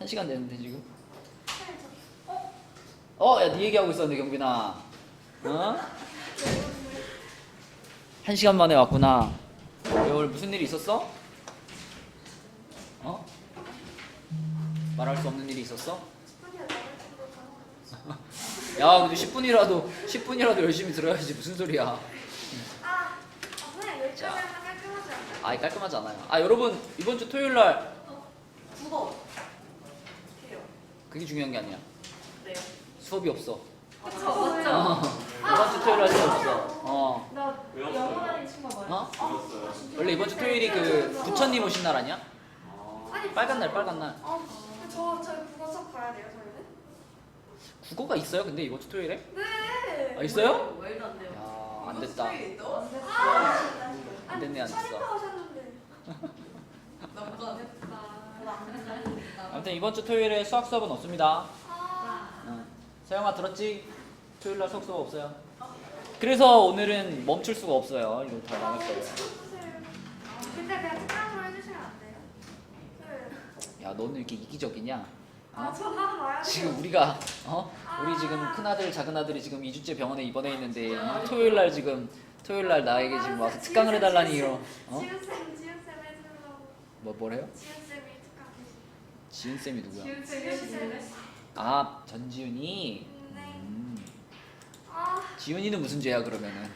시간 됐는데 지금. 야, 네 얘기하고 있었는데 경빈아. 한 시간 만에 왔구나. 오늘 무슨 일이 있었어? 말할 수 없는 일이 있었어? 야, 근데 10분이라도 열심히 들어야지. 무슨 소리야? 선생님 자. 여기까지 하면 깔끔하지 않나요? 아이, 깔끔하지 않아요. 여러분 이번 주 토요일 날 국어 해요. 그게 중요한 게 아니야. 그래요? 수업이 없어. 그쵸, 맞죠? 이번 주 토요일 날 수업 없어. 나 영어 다니는 친구가 말해. 원래 이번 주 토요일이 그 부처님 오신 날 아니야? 아니, 빨간 날. 저희 국어 수업 가야 돼요, 저희는? 국어가 있어요? 근데 이번 주 토요일에? 네. 있어요? 왜일도 안 돼요? 야, 안 됐다. 안 됐네, 안 됐어. 차림하셨는데. 너무 안 됐다. 아무튼 이번 주 토요일에 수학 수업은 없습니다. 아, 서영아 들었지? 토요일 날 수학 수업 없어요. 그래서 오늘은 멈출 수가 없어요. 이거 다 나갈 거예요. 근데 그냥 특강으로 해주시면 안 돼요? 네. 야, 너는 이렇게 이기적이냐? 저 하나 봐야 돼요. 지금 우리가 우리 지금 큰 아들, 작은 아들이 지금 2주째 병원에 입원해 있는데 토요일 날 나에게 지금 와서 특강을 해달라니 이러. 지훈쌤 해주려고. 뭐래요? 지훈쌤이 특강 해주세요. 지은 쌤이 누구야? 지훈쌤. 전지훈이. 네. 지훈이는 무슨 죄야 그러면은?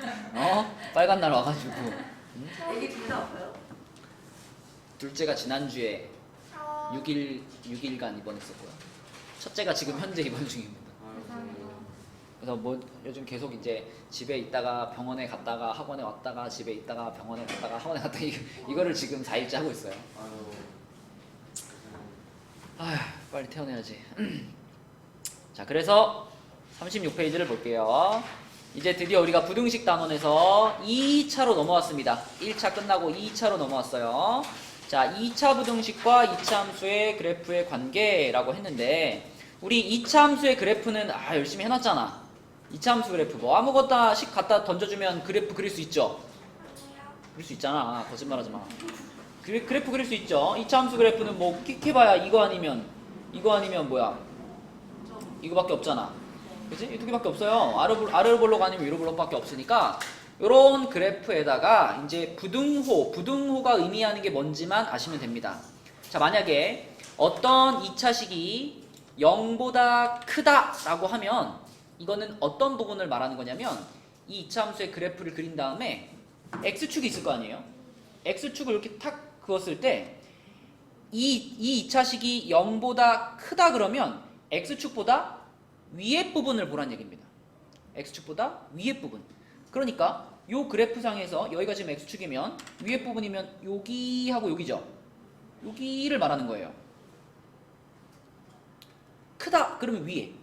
빨간 날 와가지고. 애기 둘 다 아파요? 둘째가 지난주에 6일간 입원했었고요. 첫째가 지금 현재 입원 중입니다. 그래서 뭐 요즘 계속 이제 집에 있다가 병원에 갔다가 학원에 왔다가 집에 있다가 병원에 갔다가 학원에 갔다가 이거를 지금 4일째 하고 있어요. 아휴, 빨리 퇴원해야지. 자, 그래서 36페이지를 볼게요. 이제 드디어 우리가 부등식 단원에서 2차로 넘어왔습니다. 1차 끝나고 2차로 넘어왔어요. 자, 2차 부등식과 2차 함수의 그래프의 관계라고 했는데 우리 2차 함수의 그래프는 열심히 해놨잖아. 2차 함수 그래프 뭐 아무것도 식 갖다 던져주면 그래프 그릴 수 있죠? 그릴 수 있잖아. 거짓말하지 마. 그래프 그릴 수 있죠? 2차 함수 그래프는 뭐 끽해봐야 이거 아니면 뭐야? 이거밖에 없잖아. 그치? 이 두 개밖에 없어요. 아래로 볼록 아니면 위로 볼록밖에 없으니까 요런 그래프에다가 이제 부등호가 의미하는 게 뭔지만 아시면 됩니다. 자, 만약에 어떤 2차식이 0보다 크다라고 하면 이거는 어떤 부분을 말하는 거냐면 이 2차 함수의 그래프를 그린 다음에 x축이 있을 거 아니에요? x축을 이렇게 탁 그었을 때 이 2차식이 0보다 크다 그러면 x축보다 위에 부분을 보란 얘기입니다. x축보다 위에 부분. 그러니까 요 그래프상에서 여기가 지금 x축이면 위에 부분이면 여기하고 여기죠. 여기를 말하는 거예요. 크다 그러면 위에,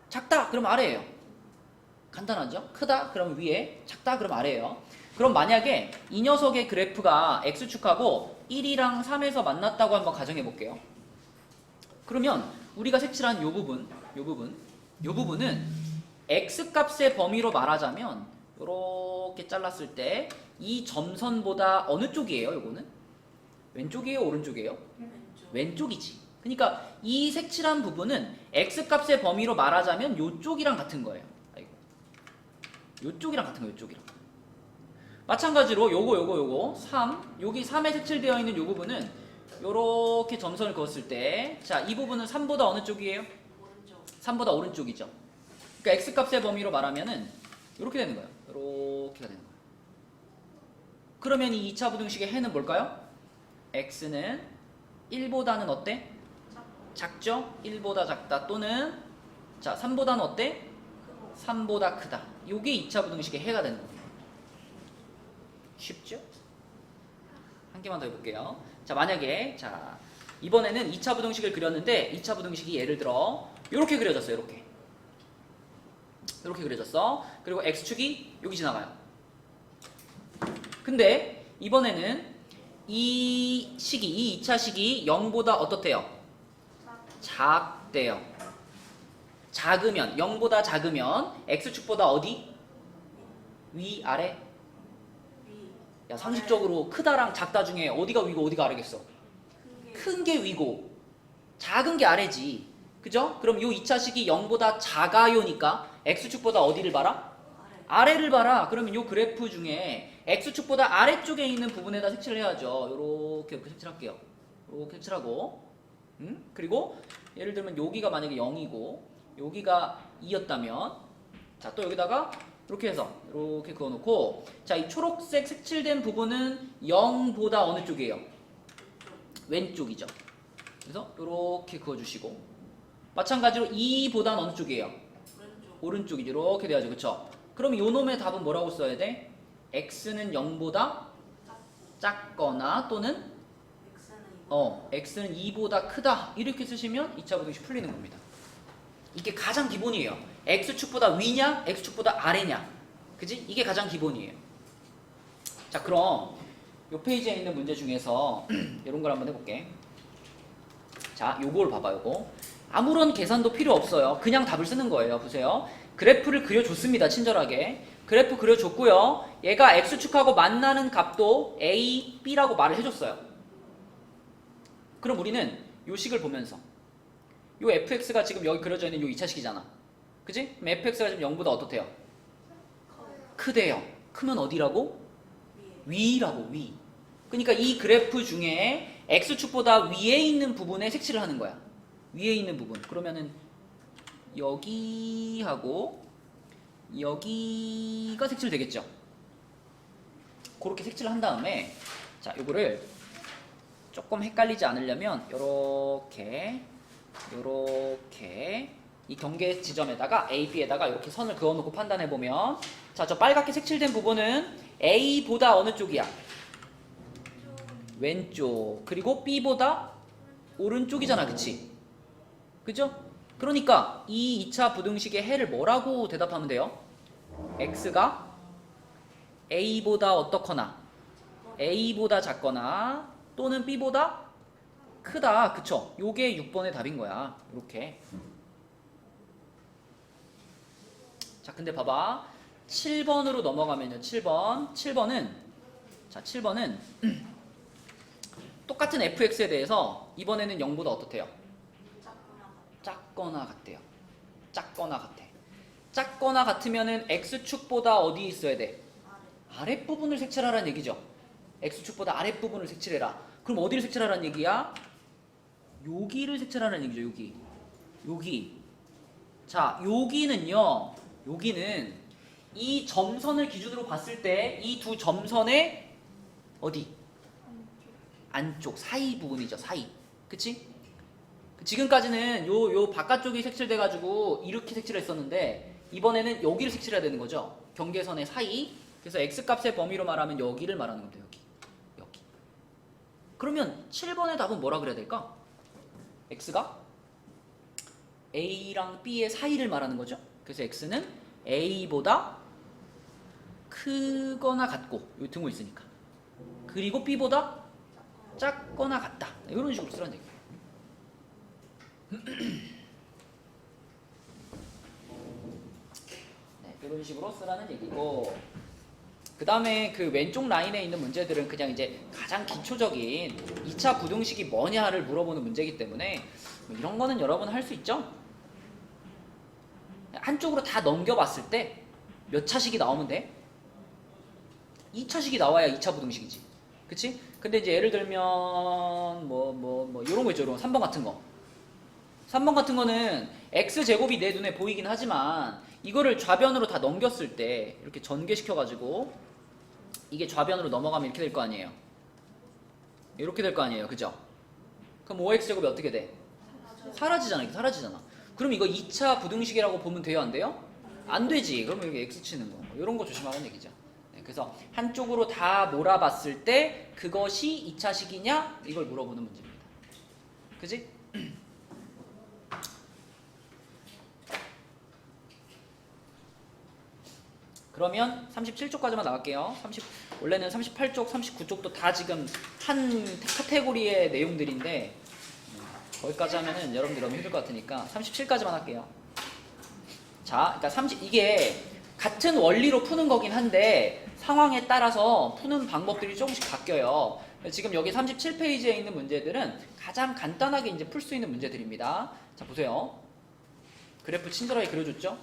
작다 그러면 아래예요. 간단하죠? 크다 그러면 위에, 작다 그러면 아래예요. 그럼 만약에 이 녀석의 그래프가 x축하고 1이랑 3에서 만났다고 한번 가정해 볼게요. 그러면 우리가 색칠한 요 부분은 x값의 범위로 말하자면 이렇게 잘랐을 때 이 점선보다 어느 쪽이에요? 요거는? 왼쪽이에요? 오른쪽이에요? 왼쪽이지. 그러니까 이 색칠한 부분은 x값의 범위로 말하자면 요쪽이랑 같은 거예요. 요쪽이랑 같은 거예요. 요쪽이랑. 마찬가지로 요거 3 여기 3에 색칠되어 있는 요 부분은 요렇게 점선을 그었을 때 자 이 부분은 3보다 어느 쪽이에요? 오른쪽. 3보다 오른쪽이죠. 그러니까 x값의 범위로 말하면은 이렇게 되는 거예요. 이렇게가 되는 거예요. 그러면 이 2차 부등식의 해는 뭘까요? x는 1보다는 어때? 작죠? 1보다 작다 또는 자 3보다는 어때? 3보다 크다. 요게 2차 부등식의 해가 되는 겁니다. 쉽죠? 한 개만 더 해볼게요. 자 만약에 자 이번에는 2차 부등식을 그렸는데 2차 부등식이 예를 들어 이렇게 그려졌어요. 이렇게 그려졌어. 그리고 x축이 여기 지나가요. 근데 이번에는 이 2차 식이 0보다 어떻대요? 작대요. 작으면 0보다 작으면 x축보다 어디? 위, 아래? 위. 야 상식적으로 크다랑 작다 중에 어디가 위고 어디가 아래겠어? 큰 게. 큰 게 위고 작은 게 아래지. 그죠? 그럼 요 2차 식이 0보다 작아요니까 x축보다 어디를 봐라? 아래. 아래를 봐라. 그러면 요 그래프 중에 x축보다 아래쪽에 있는 부분에다 색칠을 해야죠. 이렇게 색칠할게요. 이렇게 색칠하고 그리고 예를 들면 여기가 만약에 0이고 여기가 2였다면 자 또 여기다가 이렇게 해서 이렇게 그어놓고 자 이 초록색 색칠된 부분은 0보다 어느 쪽이에요? 왼쪽이죠. 그래서 이렇게 그어주시고 마찬가지로 2보다는 어느 쪽이에요? 오른쪽. 오른쪽이죠. 이렇게 돼야죠. 그쵸? 그럼 요 놈의 답은 뭐라고 써야 돼? x는 0보다 작거나 또는 x는 x는 2보다 크다. 이렇게 쓰시면 2차 부등식 풀리는 겁니다. 이게 가장 기본이에요. x축보다 위냐? x축보다 아래냐? 그지? 이게 가장 기본이에요. 자 그럼 요 페이지에 있는 문제 중에서 이런 걸 한번 해볼게. 자 요걸 봐봐. 요거 아무런 계산도 필요 없어요. 그냥 답을 쓰는 거예요. 보세요. 그래프를 그려줬습니다. 친절하게. 그래프 그려줬고요. 얘가 x축하고 만나는 값도 a, b라고 말을 해줬어요. 그럼 우리는 요 식을 보면서 요 fx가 지금 여기 그려져 있는 요 2차식이잖아. 그지? 그럼 fx가 지금 0보다 어떻대요? 크대요. 크면 어디라고? 위라고, 위. 그러니까 이 그래프 중에 x축보다 위에 있는 부분에 색칠을 하는 거야. 위에 있는 부분. 그러면은 여기하고 여기가 색칠되겠죠. 그렇게 색칠을 한 다음에 자 요거를 조금 헷갈리지 않으려면 요렇게 이 경계 지점에다가 A, B에다가 이렇게 선을 그어놓고 판단해보면 자 저 빨갛게 색칠된 부분은 A보다 어느 쪽이야? 왼쪽. 그리고 B보다 오른쪽이잖아. 그치? 그죠? 그러니까 이 2차 부등식의 해를 뭐라고 대답하면 돼요? x가 a보다 어떻거나 a보다 작거나 또는 b보다 크다. 그쵸? 요게 6번의 답인 거야. 이렇게. 자 근데 봐봐. 7번으로 넘어가면요. 7번은 자 7번은 똑같은 fx에 대해서 이번에는 0보다 어떻대요? 작거나 같대요. 작거나 같아. 작거나 같으면은 x축보다 어디 있어야 돼? 아랫부분을 색칠하라는 얘기죠. x축보다 아랫부분을 색칠해라. 그럼 어디를 색칠하라는 얘기야? 여기를 색칠하라는 얘기죠. 여기. 자, 여기는 이 점선을 기준으로 봤을 때 이 두 점선의 어디? 안쪽 사이 부분이죠. 사이. 그치? 지금까지는 요 바깥쪽이 색칠돼가지고 이렇게 색칠했었는데 이번에는 여기를 색칠해야 되는 거죠. 경계선의 사이. 그래서 x값의 범위로 말하면 여기를 말하는 겁니다. 여기. 그러면 7번의 답은 뭐라 그래야 될까? x가 a랑 b의 사이를 말하는 거죠. 그래서 x는 a보다 크거나 같고 요 등호 있으니까. 그리고 b보다 작거나 같다. 이런 식으로 쓰라는 얘기예요. 네, 이런 식으로 쓰라는 얘기고 그 다음에 그 왼쪽 라인에 있는 문제들은 그냥 이제 가장 기초적인 2차 부등식이 뭐냐를 물어보는 문제이기 때문에 뭐 이런 거는 여러분 할 수 있죠? 한쪽으로 다 넘겨봤을 때 몇 차식이 나오면 돼? 2차식이 나와야 2차 부등식이지. 그치? 근데 이제 예를 들면 요런 거 있죠. 요런 3번 같은 거. 3번 같은 거는 x제곱이 내 눈에 보이긴 하지만 이거를 좌변으로 다 넘겼을 때 이렇게 전개시켜가지고 이게 좌변으로 넘어가면 이렇게 될 거 아니에요. 이렇게 될 거 아니에요. 그죠? 그럼 5x제곱이 어떻게 돼? 사라지잖아. 이게 사라지잖아. 그럼 이거 2차 부등식이라고 보면 돼요? 안 돼요? 안 되지. 그러면 여기 x 치는 거. 이런 거 조심하라는 얘기죠. 네, 그래서 한쪽으로 다 몰아봤을 때 그것이 2차식이냐? 이걸 물어보는 문제입니다. 그지? 그러면 37쪽까지만 나갈게요. 원래는 38쪽, 39쪽도 다 지금 한 카테고리의 내용들인데 거기까지 하면은 여러분들 너무 힘들 것 같으니까 37까지만 할게요. 자, 그러니까 이게 같은 원리로 푸는 거긴 한데 상황에 따라서 푸는 방법들이 조금씩 바뀌어요. 지금 여기 37페이지에 있는 문제들은 가장 간단하게 이제 풀 수 있는 문제들입니다. 자, 보세요. 그래프 친절하게 그려줬죠?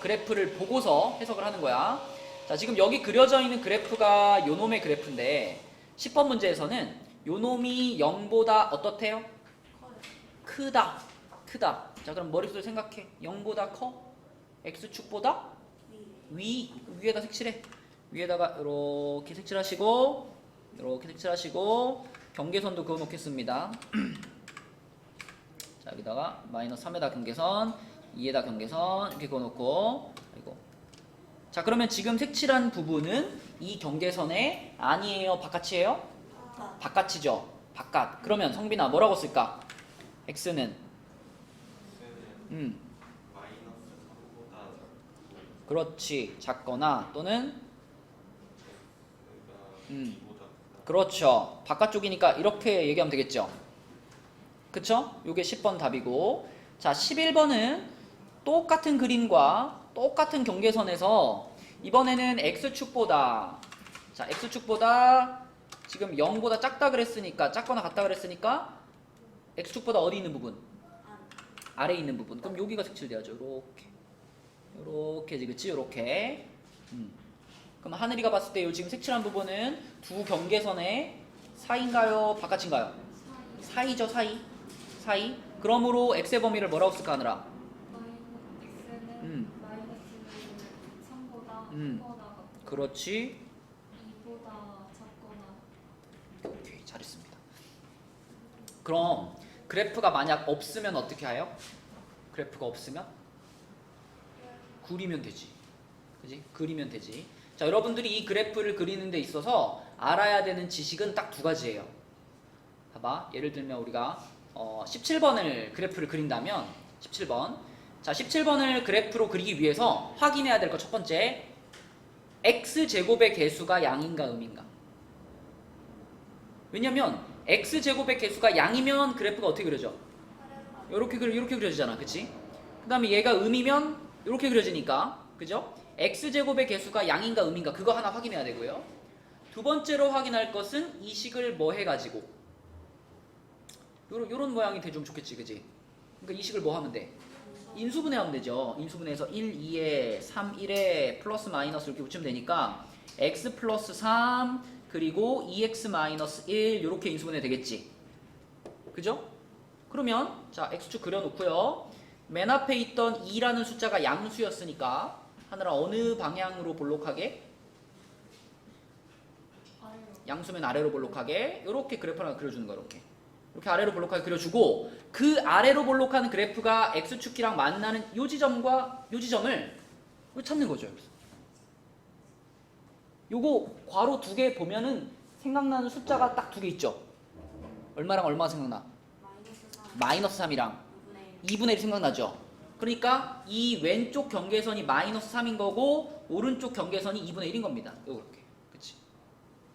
그래프를 보고서 해석을 하는 거야. 자, 지금 여기 그려져 있는 그래프가 요놈의 그래프인데 10번 문제에서는 요놈이 0보다 어떻대요? 크다. 크다. 자, 그럼 머릿속에 생각해. 0보다 커? x축보다? 위에다 색칠해. 위에다가 이렇게 색칠하시고 이렇게 색칠하시고 경계선도 그어 놓겠습니다. 자, 여기다가 마이너스 3에다 경계선, 2에다 경계선 이렇게 그어 놓고 아이고. 자, 그러면 지금 색칠한 부분은 이 경계선에 아니에요? 바깥이에요? 바깥이죠. 바깥. 그러면 성빈아 뭐라고 쓸까? x는 마이너스 3보다 작고 그렇지. 작거나 또는 X가 2보다 크다. 그렇죠. 바깥쪽이니까 이렇게 얘기하면 되겠죠. 그쵸? 요게 10번 답이고, 자 11번은 똑같은 그림과 똑같은 경계선에서 이번에는 x축보다, 자 x축보다 지금 0보다 작다 그랬으니까, 작거나 같다 그랬으니까 x축보다 어디 있는 부분? 아래에 있는 부분. 그럼 여기가 색칠돼야죠. 요렇게 요렇게지, 그치? 요렇게. 그럼 하늘이가 봤을 때 요 지금 색칠한 부분은 두 경계선의 사이인가요? 바깥인가요? 사이죠, 사이. 사이. 그러므로 x의 범위를 뭐라고 쓸까 하느라? x는 마이너스 3보다 음. 크거나 같고 그렇지. 2보다 작거나. 오케이, 잘했습니다. 그럼 그래프가 만약 없으면 어떻게 해요? 그래프가 없으면? 그리면 되지. 그지? 그리면 되지. 자, 여러분들이 이 그래프를 그리는 데 있어서 알아야 되는 지식은 딱 두 가지예요. 봐봐. 예를 들면 우리가 17번을 그래프를 그린다면 17번. 자, 17번을 그래프로 그리기 위해서 확인해야 될 거 첫 번째. x제곱의 개수가 양인가 음인가? 왜냐면 x제곱의 개수가 양이면 그래프가 어떻게 그려져? 이렇게 그려지잖아. 그치? 그 다음에 얘가 음이면 이렇게 그려지니까. 그죠? x제곱의 개수가 양인가 음인가 그거 하나 확인해야 되고요. 두 번째로 확인할 것은 이 식을 뭐 해가지고 요런 모양이 되면 좋겠지. 그지? 그러니까 이 식을 뭐 하면 돼? 인수분해하면 되죠. 인수분해해서 1, 2에 3, 1에 플러스 마이너스 이렇게 붙이면 되니까 x 플러스 3 그리고 2x 마이너스 1 이렇게 인수분해 되겠지. 그죠? 그러면 자 x축 그려놓고요. 맨 앞에 있던 2라는 숫자가 양수였으니까 하늘아 어느 방향으로 볼록하게? 아래로. 양수면 아래로 볼록하게 이렇게 그래프 하나 그려주는 거야. 이렇게 아래로 볼록하게 그려주고 그 아래로 볼록한 그래프가 x축이랑 만나는 요 지점과 요 지점을 찾는 거죠. 여기서. 요거 괄호 두 개 보면은 생각나는 숫자가 딱 두 개 있죠. 얼마랑 얼마 생각나? 마이너스 3이랑 2분의 1 생각나죠. 그러니까 이 왼쪽 경계선이 마이너스 3인 거고 오른쪽 경계선이 2분의 1인 겁니다. 요렇게. 그치?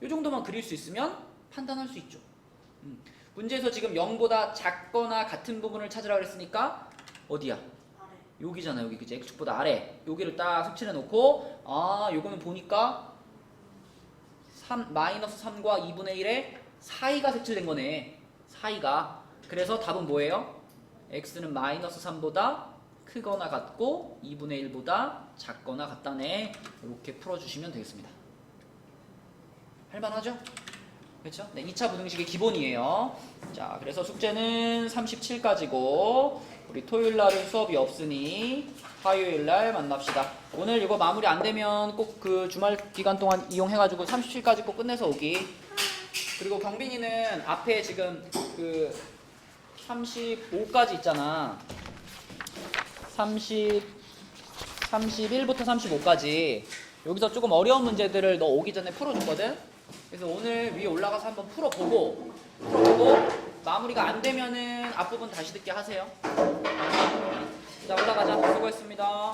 요 정도만 그릴 수 있으면 판단할 수 있죠. 문제에서 지금 0보다 작거나 같은 부분을 찾으라 그랬으니까 어디야? 여기잖아. 여기. 그치? x축보다 아래. 여기를 딱 색칠해 놓고 아 요거는 보니까 마이너스 3과 2분의 1의 사이가 색칠된 거네. 사이가. 그래서 답은 뭐예요? x는 마이너스 3보다 크거나 같고 2분의 1보다 작거나 같다네. 이렇게 풀어주시면 되겠습니다. 할만하죠? 그렇죠? 네, 2차 부등식의 기본이에요. 자, 그래서 숙제는 37까지고 우리 토요일 날은 수업이 없으니 화요일 날 만납시다. 오늘 이거 마무리 안 되면 꼭 그 주말 기간 동안 이용해가지고 37까지 꼭 끝내서 오기. 그리고 경빈이는 앞에 지금 그 35까지 있잖아. 31부터 35까지 여기서 조금 어려운 문제들을 너 오기 전에 풀어줬거든. 그래서 오늘 위에 올라가서 한번 풀어보고 마무리가 안 되면은 앞부분 다시 듣게 하세요. 자, 올라가자. 수고했습니다.